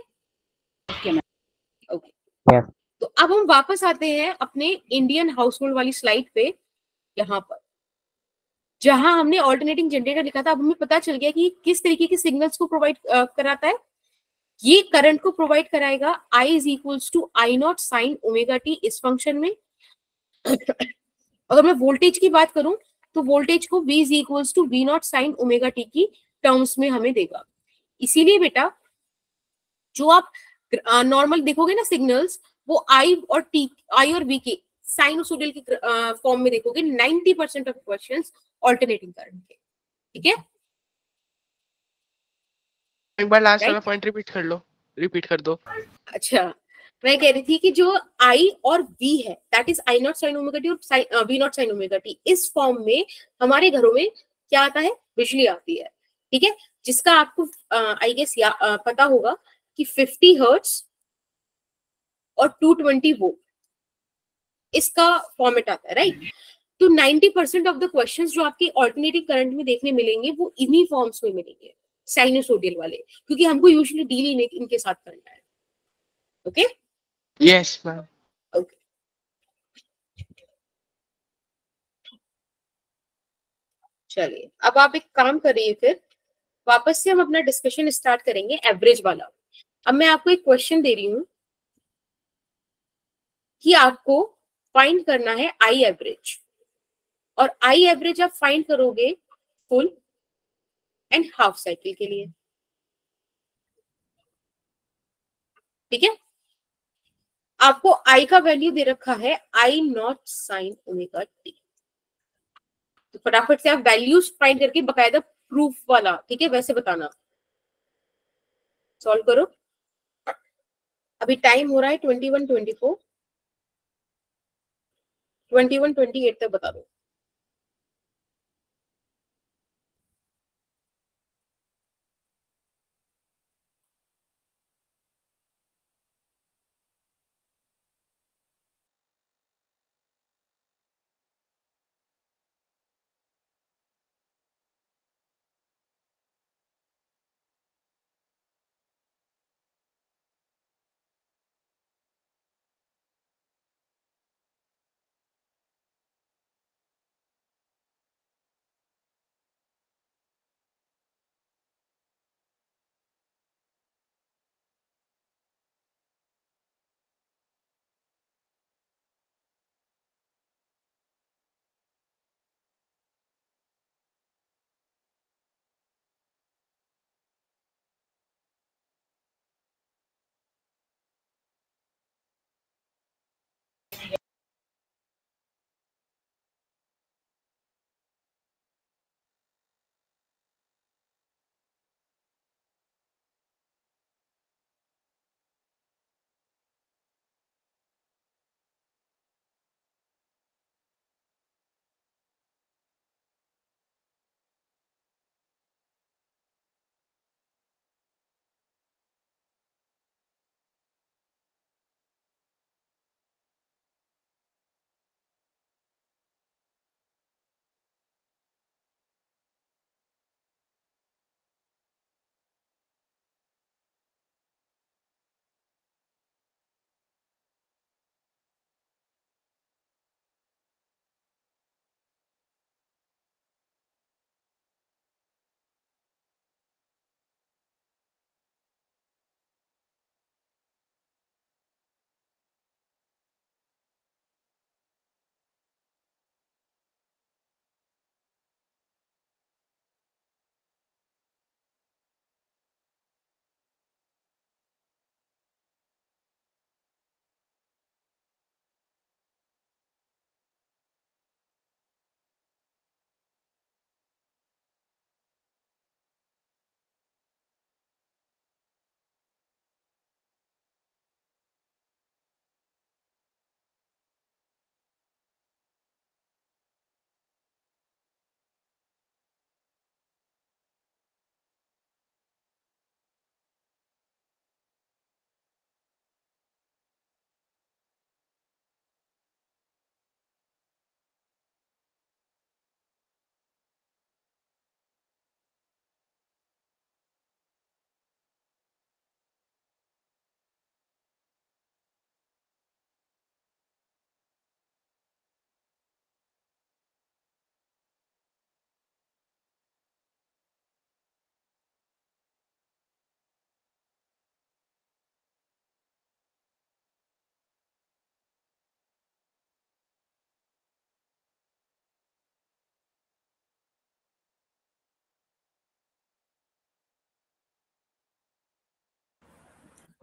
Okay ma'am. ओके। Yes. तो अब हम वापस आते हैं अपने इंडियन हाउस होल्ड वाली स्लाइड पे, यहाँ पर जहां हमने ऑल्टरनेटिंग जनरेटर लिखा था। अब हमें पता चल गया कि किस तरीके के सिग्नल्स को प्रोवाइड कराता है। ये करंट को प्रोवाइड कराएगा I is equals to I not sine omega T इस फंक्शन में। अगर मैं वोल्टेज की बात करूं तो वोल्टेज को V is equals to V not sine omega T की टर्म्स में हमें देगा। इसीलिए बेटा जो आप नॉर्मल देखोगे ना सिग्नल्स, वो आई और वी के साइनोसोडियल के फॉर्म में देखोगे 90% ऑफ क्वेश्चंस ऑल्टरनेटिंग करंट के। ठीक है? एक बार लास्ट वाला Right? पॉइंट रिपीट कर दो। अच्छा, मैं कह रही थी कि जो आई और वी है, that is I not sine omega T और V not sine omega T, इस फॉर्म में हमारे घरों में क्या आता है? बिजली आती है। ठीक है? जिसका आपको आई गेस पता होगा कि 50 हर्ट्ज और 220 वोल्ट इसका फॉर्मेट आता है, राइट? तो 90% ऑफ द क्वेश्चंस जो आपके ऑल्टरनेटिंग करंट में देखने मिलेंगे वो इन्हीं फॉर्म्स में मिलेंगे, साइनोसोडियल वाले, क्योंकि हमको यूजुअली डील इनके साथ करना है। ओके? Yes ma'am. ओके, चलिए अब आप एक काम करिए, फिर वापस से हम अपना डिस्कशन स्टार्ट करेंगे एवरेज वाला। अब मैं आपको एक क्वेश्चन दे रही हूं कि आपको फाइंड करना है आई एवरेज, और आई एवरेज आप फाइंड करोगे फुल एंड हाफ साइकिल के लिए। ठीक है? आपको आई का वैल्यू दे रखा है आई नॉट साइन ओमेगा टी। तो फटाफट से आप वैल्यूज फाइंड करके बकायदा प्रूफ वाला, ठीक है, वैसे बताना। सॉल्व करो। अभी टाइम हो रहा है 21:24, 21:28 तक बता दो।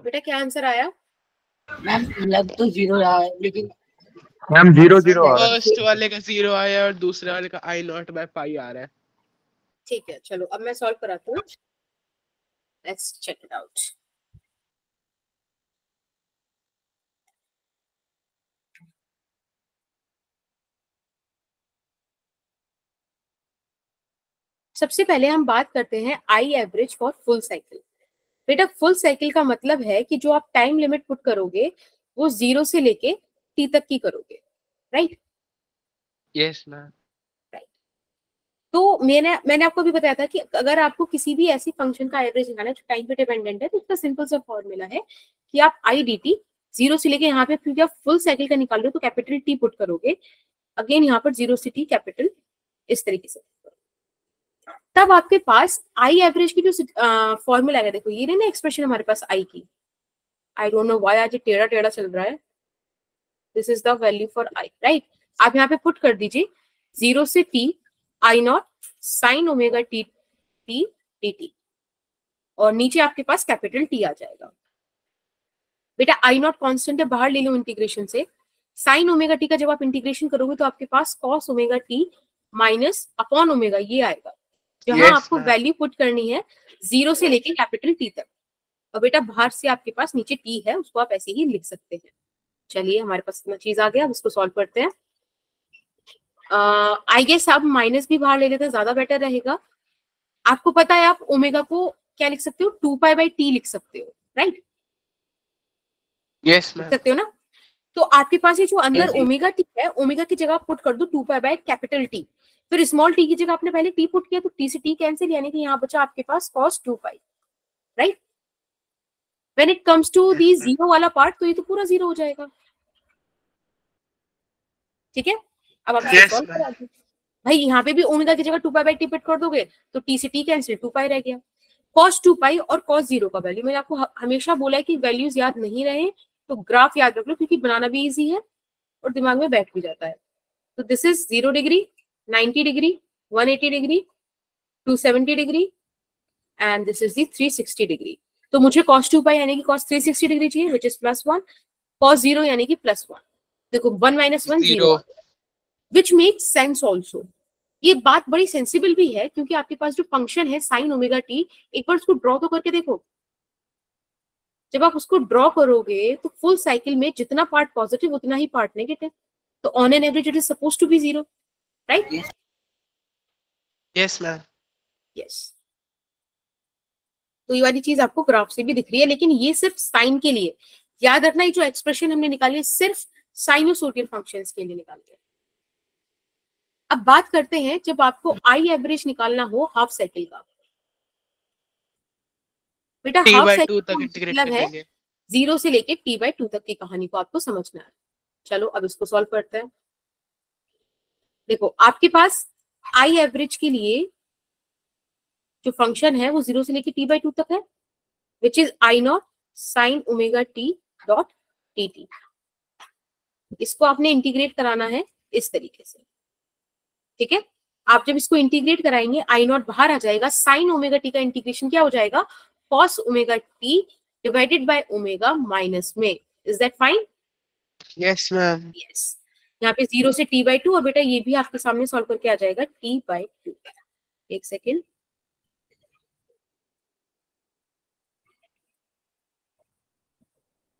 बेटा क्या आंसर आया? मैम लग तो 0 रहा है लेकिन मैम 0-0 आ रहा है। फर्स्ट वाले का 0 आया और दूसरे वाले का आई नॉट बाय पाई आ रहा है। ठीक है, चलो अब मैं सॉल्व कराती हूँ। Let's check it out. सबसे पहले हम बात करते हैं I average for full cycle. बेटा फुल साइकिल का मतलब है कि जो आप टाइम लिमिट पुट करोगे वो 0 से लेके t तक की करोगे, राइट? Yes ma'am. तो मैंने आपको भी बताया था कि अगर आपको किसी भी ऐसी फंक्शन का एवरेज निकालना है जो टाइम पे डिपेंडेंट है तो उसका सिंपल सा फॉर्मूला है कि आप आई डी टी 0 से लेके यहाँ पे, क्योंकि आप फुल साइकिल का निकाल रहे हो तो कैपिटल टी पुट करोगे, अगेन यहाँ पर 0 से टी कैपिटल, इस तरीके से। तब आपके पास आई एवरेज की जो फॉर्मूला है, देखो ये ना एक्सप्रेशन हमारे पास आई की, आई डोंट नो व्हाई आज टेढ़ा टेढ़ा चल रहा है। This is the value for I, right? आप यहाँ पे पुट कर दीजिए 0 से T I not sine omega T T D T, और नीचे आपके पास कैपिटल टी आ जाएगा। बेटा आई नॉट कॉन्स्टेंट है, बाहर ले लो इंटीग्रेशन से। साइन ओमेगा टी का जब आप इंटीग्रेशन करोगे तो आपके पास cos omega t minus upon omega ये आएगा, जहां Yes, आपको ma'am. वैल्यू पुट करनी है 0 से लेके कैपिटल टी तक। और बेटा बाहर से आपके पास नीचे टी है, उसको आप ऐसे ही लिख सकते हैं। चलिए हमारे पास इतना चीज आ गया, अब इसको सॉल्व करते हैं। आई गेस आप माइनस भी बाहर ले लेते हैं, ज्यादा बेटर रहेगा। आपको पता है आप ओमेगा को क्या लिख सकते हो, 2π/t लिख सकते हो, राइट? यस लिख मैम। सकते हो ना? तो आपके पास ये जो अंदर ओमेगा टी है, ओमेगा की जगह पुट कर दो 2π/कैपिटल टी, फिर स्मॉल टी की जगह आपने पहले टी पुट किया तो टी से टी कैंसिल, यानी कि यहाँ बचा आपके पास cos 2π, right? When it comes to the zero वाला पार्ट तो ये तो पूरा 0 हो जाएगा, ठीक है? अब आप Yes, सॉल्व ma'am. करा दो भाई, यहाँ पे भी ओमेगा की जगह 2π/t पुट कर दोगे तो टी से टी कैंसिल, 2π रह गया। cos 2π और cos 0 का वैल्यू, मैंने आपको हमेशा बोला है कि वैल्यूज याद नहीं रहे तो ग्राफ याद रख लो, क्योंकि बनाना भी इजी है और दिमाग में बैठ भी जाता है। तो this is 0 degree, 90 degree, 180 degree, 270 degree and this is the 360 degree. तो मुझे cos 2π यानी कि cos 360 डिग्री चाहिए, विच इज +1, cos 0 यानी कि +1। देखो 1 - 1 0, विच मेक्स सेंस ऑल्सो। ये बात बड़ी सेंसिबल भी है क्योंकि आपके पास जो फंक्शन है साइन ओमेगा टी, एक बार उसको ड्रॉ तो करके देखो। जब आप उसको ड्रॉ करोगे तो फुल साइकिल में जितना पार्ट पॉजिटिव उतना ही पार्ट नेगेटिव, तो on an average it is suppose to be 0, right? Yes ma'am. Yes. तो ये वाली चीज आपको ग्राफ से भी दिख रही है, लेकिन ये सिर्फ साइन के लिए याद रखना, ये जो एक्सप्रेशन हमने निकाली है सिर्फ साइनोसोडियल फंक्शंस के लिए निकाली है। अब बात करते हैं जब आपको आई एवरेज निकालना हो हाफ साइकिल का। बेटा हाफ साइकिल t/2 तक इंटीग्रेट मतलब है करेंगे। 0 से लेके t/2 तक की कहानी को आपको समझना है। चलो अब इसको सॉल्व करते हैं। देखो आपके पास आई एवरेज के लिए जो फंक्शन है वो 0 से लेके t/2 तक है, which is I not sine omega T dot T T. इसको आपने इंटीग्रेट कराना है इस तरीके से, ठीक है? आप जब इसको इंटीग्रेट कराएंगे आई नॉट बाहर आ जाएगा, साइन ओमेगा टी का इंटीग्रेशन क्या हो जाएगा, cos omega T divided by omega minus में। Is that fine? Yes ma'am. Yes. यहाँ पे 0 से t/2, और बेटा ये भी आपके सामने सॉल्व करके आ जाएगा t/2। एक second,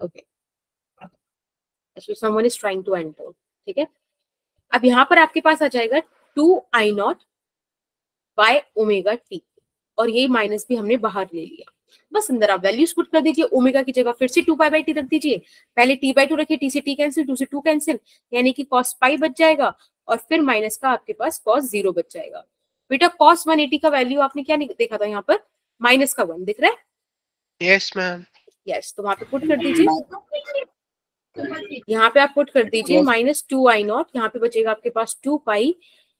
okay, so someone is trying to enter, ठीक है? अब यहाँ पर आपके पास आ जाएगा 2i0 बाय ओमेगा टी, और ये माइनस भी हमने बाहर ले लिया। बस अंदर आप वैल्यूज पुट कर दीजिए, ओमेगा की जगह फिर से 2π/t रख दीजिए, पहले t/2 रखिए, t से t कैंसिल, 2 से 2 कैंसिल, यानी कि cos π बच जाएगा, और फिर माइनस का आपके पास cos 0 बच जाएगा। बेटा cos 180 का वैल्यू आपने क्या देखा था, यहाँ पर माइनस का 1 दिख रहा है? Yes ma'am. यस, तो वहां पे पुट कर दीजिए, यहाँ पे आप पुट कर दीजिए -2i0, यहाँ पे बचेगा आपके पास 2π,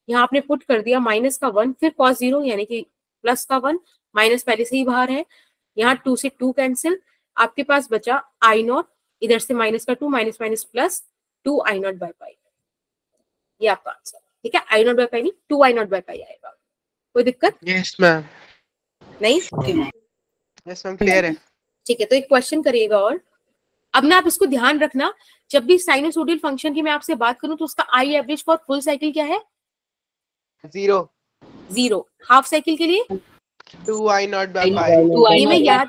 यहाँ आपने पुट कर दिया माइनस का 1, फिर cos 0 यानी कि प्लस का 1, माइनस पहले से ही बाहर है, यहाँ 2 से 2 कैंसिल, आपके पास बचा i0, इधर से माइनस का 2, minus minus plus 2i0 by pi. ये आपका आंसर, ठीक है? i0 बाय पाई नहीं, 2i0 बाय पाई आएगा। कोई दिक्कत? Yes ma'am. नहीं? यस मैम, क्लियर है। ठीक है, तो एक क्वेश्चन करिएगा और अब ना आप इसको ध्यान रखना, जब भी साइनोसोडियल फंक्शन की मैं आपसे बात करूं तो उसका आई एवरेज फॉर फुल साइकिल क्या है? 0। हाफ साइकिल के लिए 2I0/π।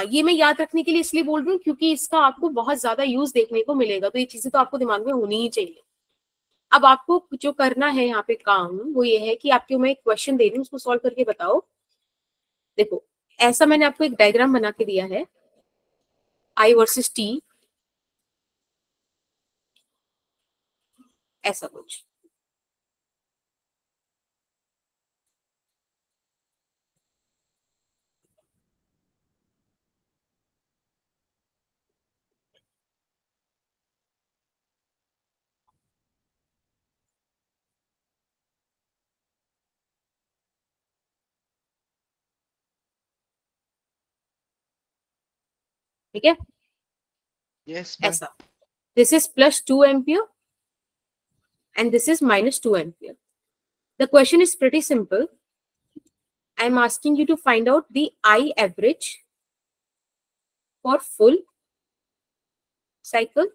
ये मैं याद रखने के लिए इसलिए बोल रही हूँ क्योंकि इसका आपको बहुत ज्यादा यूज देखने को मिलेगा, तो ये चीजें तो आपको दिमाग में होनी ही चाहिए। अब आपको जो करना है यहाँ पे काम, वो ये है कि आपको मैं एक क्वेश्चन दे रही हूँ, उसको सॉल्व करके बताओ। देखो, ऐसा मैंने आपको एक डायग्राम बना के दिया है, I वर्सेस T, ऐसा कुछ। ठीक है, यस मैम। ऐसा। This is +2 ampere and this is -2 ampere. The question is pretty simple. I am asking you to find out the I average for full cycle,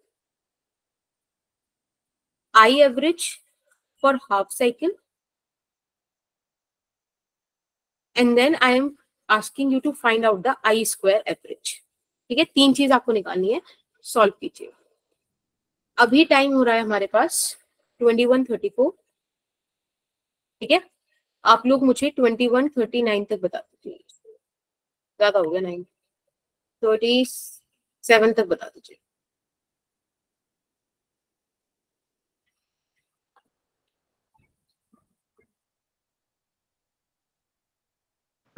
I average for half cycle, and then I am asking you to find out the I square average. ठीक है, 3 चीज आपको निकालनी है, सॉल्व कीजिए। अभी टाइम हो रहा है हमारे पास 21:34। ठीक है, आप लोग मुझे 21:39 तक बता दीजिए, ज्यादा हो गया, 9:37 तक बता दीजिए।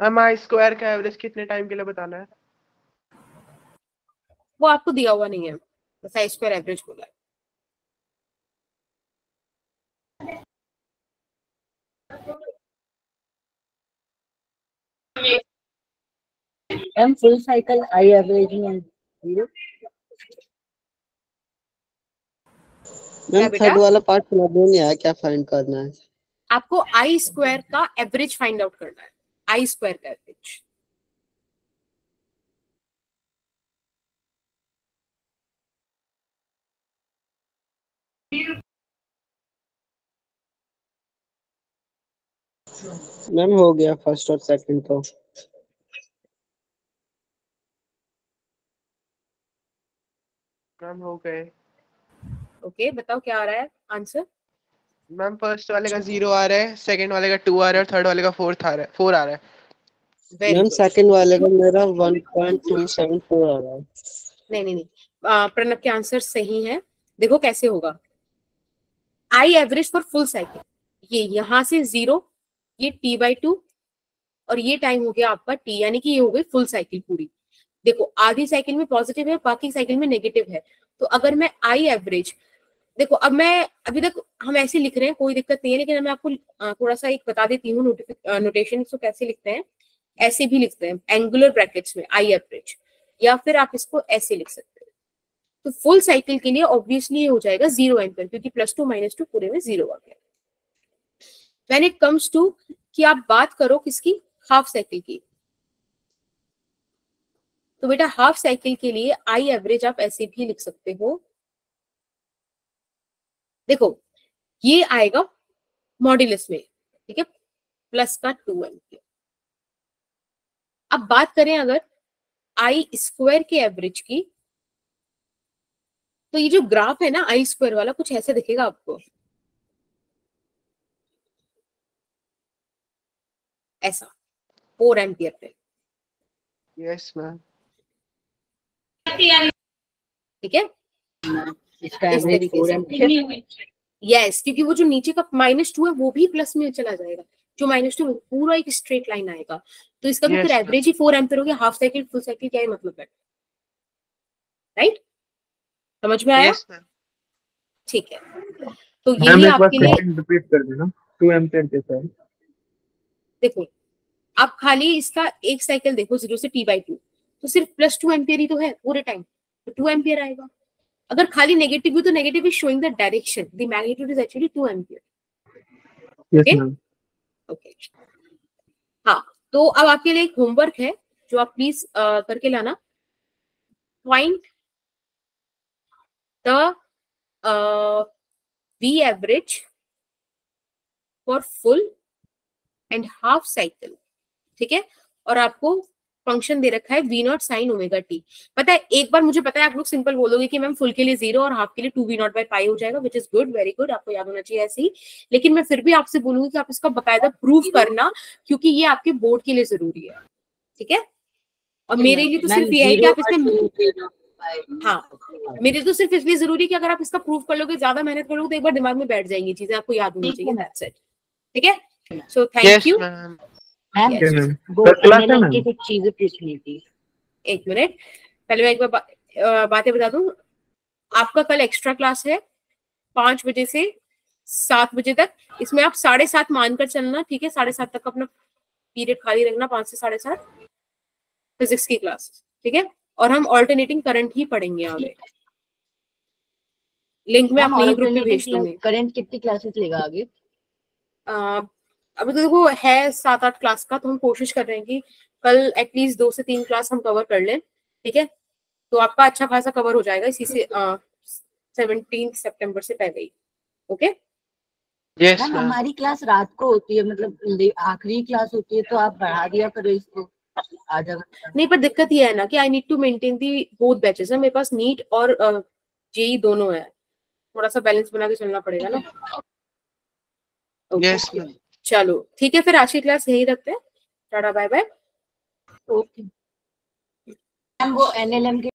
मैम आई स्क्वायर का एवरेज कितने टाइम के लिए बताना है? वो आपको दिया हुआ नहीं है, बस आई स्क्वायर एवरेज बोला है। Ma'am full cycle I average में 0। मैम थर्ड वाला पार्ट समझ में नहीं आया, क्या फाइंड करना है? आपको आई स्क्वायर का एवरेज फाइंड आउट करना है, आई स्क्वायर का एवरेज। मैम हो गया फर्स्ट और सेकंड तो। मैम हो गए। ओके, बताओ क्या आ रहा है आंसर? मैम फर्स्ट वाले का 0 आ रहा है, सेकंड वाले का 2 आ रहा है और थर्ड वाले का 4 आ रहा है, 4 आ रहा है। Very ma'am good. सेकंड वाले का मेरा 1.274 आ रहा है। नहीं, प्रणब के आंसर सही है। देखो कैसे होगा, आई एवरेज फॉर फुल साइकिल, ये यहाँ से 0, ये T/2 और ये टाइम हो गया आपका T, यानी कि ये हो गई फुल साइकिल पूरी। देखो आधी साइकिल में पॉजिटिव है, बाकी साइकिल में नेगेटिव है, तो अगर मैं आई एवरेज, देखो अब मैं अभी तक हम ऐसे लिख रहे हैं, कोई दिक्कत नहीं है, लेकिन मैं आपको थोड़ा सा एक बता देती हूँ नोटेशन। इसको कैसे लिखते हैं, ऐसे भी लिखते हैं एंगुलर ब्रैकेट्स में आई एवरेज, या फिर आप इसको ऐसे लिख सकते हैं। तो फुल साइकिल के लिए ऑब्वियसली ये हो जाएगा 0 एम्पियर, क्योंकि +2 -2 पूरे में 0 आ गया। व्हेन इट कम्स टू कि आप बात करो किसकी, हाफ साइकिल की, तो बेटा हाफ साइकिल के लिए आई एवरेज आप ऐसे भी लिख सकते हो। देखो ये आएगा मॉड्यूलस में, ठीक है, प्लस का 2 एम्पियर। अब बात करें अगर आई स्क्वायर के एवरेज की, तो ये जो ग्राफ है ना आई स्क्वायर वाला, कुछ ऐसे दिखेगा आपको, ऐसा 4 एम्पियर पे। Yes ma'am. ठीक है, इसका इस एवरेज तरीके 4 से। एम्पियर। यस, क्योंकि वो जो नीचे का -2 है वो भी प्लस में चला जाएगा, जो -2 पूरा एक स्ट्रेट लाइन आएगा, तो इसका भी फिर Yes, एवरेज ही 4 एम्पियर हो गया। हाफ साइकिल फुल साइकिल क्या है मतलब है, राइट? समझ में आया? Yes ma'am. ठीक है, तो मैम यही एक बार आपके लिए। सेकंड रिपीट कर देना, 2 एम्पियर के साथ। देखो आप खाली इसका एक साइकिल देखो 0 से T/2, तो सिर्फ +2 एम्पियर ही तो है पूरे टाइम, तो 2 एम्पियर आएगा। अगर खाली नेगेटिव भी, तो negative is showing the direction, the magnitude is actually 2 ampere. Yes Okay? Ma'am. Okay, हाँ, तो अब आपके लिए एक होमवर्क है जो आप प्लीज करके लाना। find the V average for full and half cycle, ठीक है। और आपको फंक्शन दे रखा है V not sine omega T. पता है, एक बार मुझे पता है आप लोग सिंपल बोलोगे कि मैम फुल के लिए 0 और हाफ के लिए 2V नॉट बाय पाई हो जाएगा, which is good, very good, आपको याद होना चाहिए ऐसे ही। लेकिन मैं फिर भी आपसे बोलूंगी कि आप इसका बकायदा प्रूफ करना, क्योंकि ये आपके बोर्ड के लिए जरूरी है, ठीक है। और मेरे लिए तो सिर्फ ये है कि आप इसमें, हाँ मेरे तो सिर्फ इसलिए जरूरी है कि अगर आप इसका प्रूफ कर लोगे, ज्यादा मेहनत करोगे तो एक बार दिमाग में बैठ जाएंगी चीजें, आपको याद होनी चाहिए, दैट्स इट, ठीक है। So thank you ma'am Yes. वो NLM की कुछ चीजें पूछनी थी। एक मिनट, पहले मैं एक बार बातें बता दूं। आपका कल एक्स्ट्रा क्लास है 5 बजे से 7 बजे तक, इसमें आप 7:30 मानकर चलना, ठीक है। 7:30 तक अपना पीरियड खाली रखना, 5 से 7:30 फिजिक्स की क्लास, ठीक है। और हम ऑल्टरनेटिंग करंट ही पढ़ेंगे आगे। लिंक में अपने ग्रुप में भेज दूंगी। करंट कितनी क्लासेस लेगा आगे? अभी तो देखो है 7-8 क्लास का, तो हम कोशिश कर रहे हैं कि कल एटलीस्ट 2 से 3 क्लास हम कवर कर लें, ठीक है। तो आपका अच्छा खासा कवर हो जाएगा इसी से 17 सितंबर से पहले ही, ओके। Yes ma'am ma'am. हमारी क्लास रात को होती है, मतलब आखिरी क्लास होती है, तो आप बढ़ा दिया करो इसको आधा घंटा। नहीं, पर दिक्कत ये है ना कि I need to maintain the both batches है, मेरे पास नीट और जेई दोनों है, थोड़ा सा बैलेंस बना के चलना पड़ेगा ना। Yes ma'am. चलो ठीक है, फिर आज की क्लास यही रखते हैं, tata bye bye. Okay ma'am, वो NLM के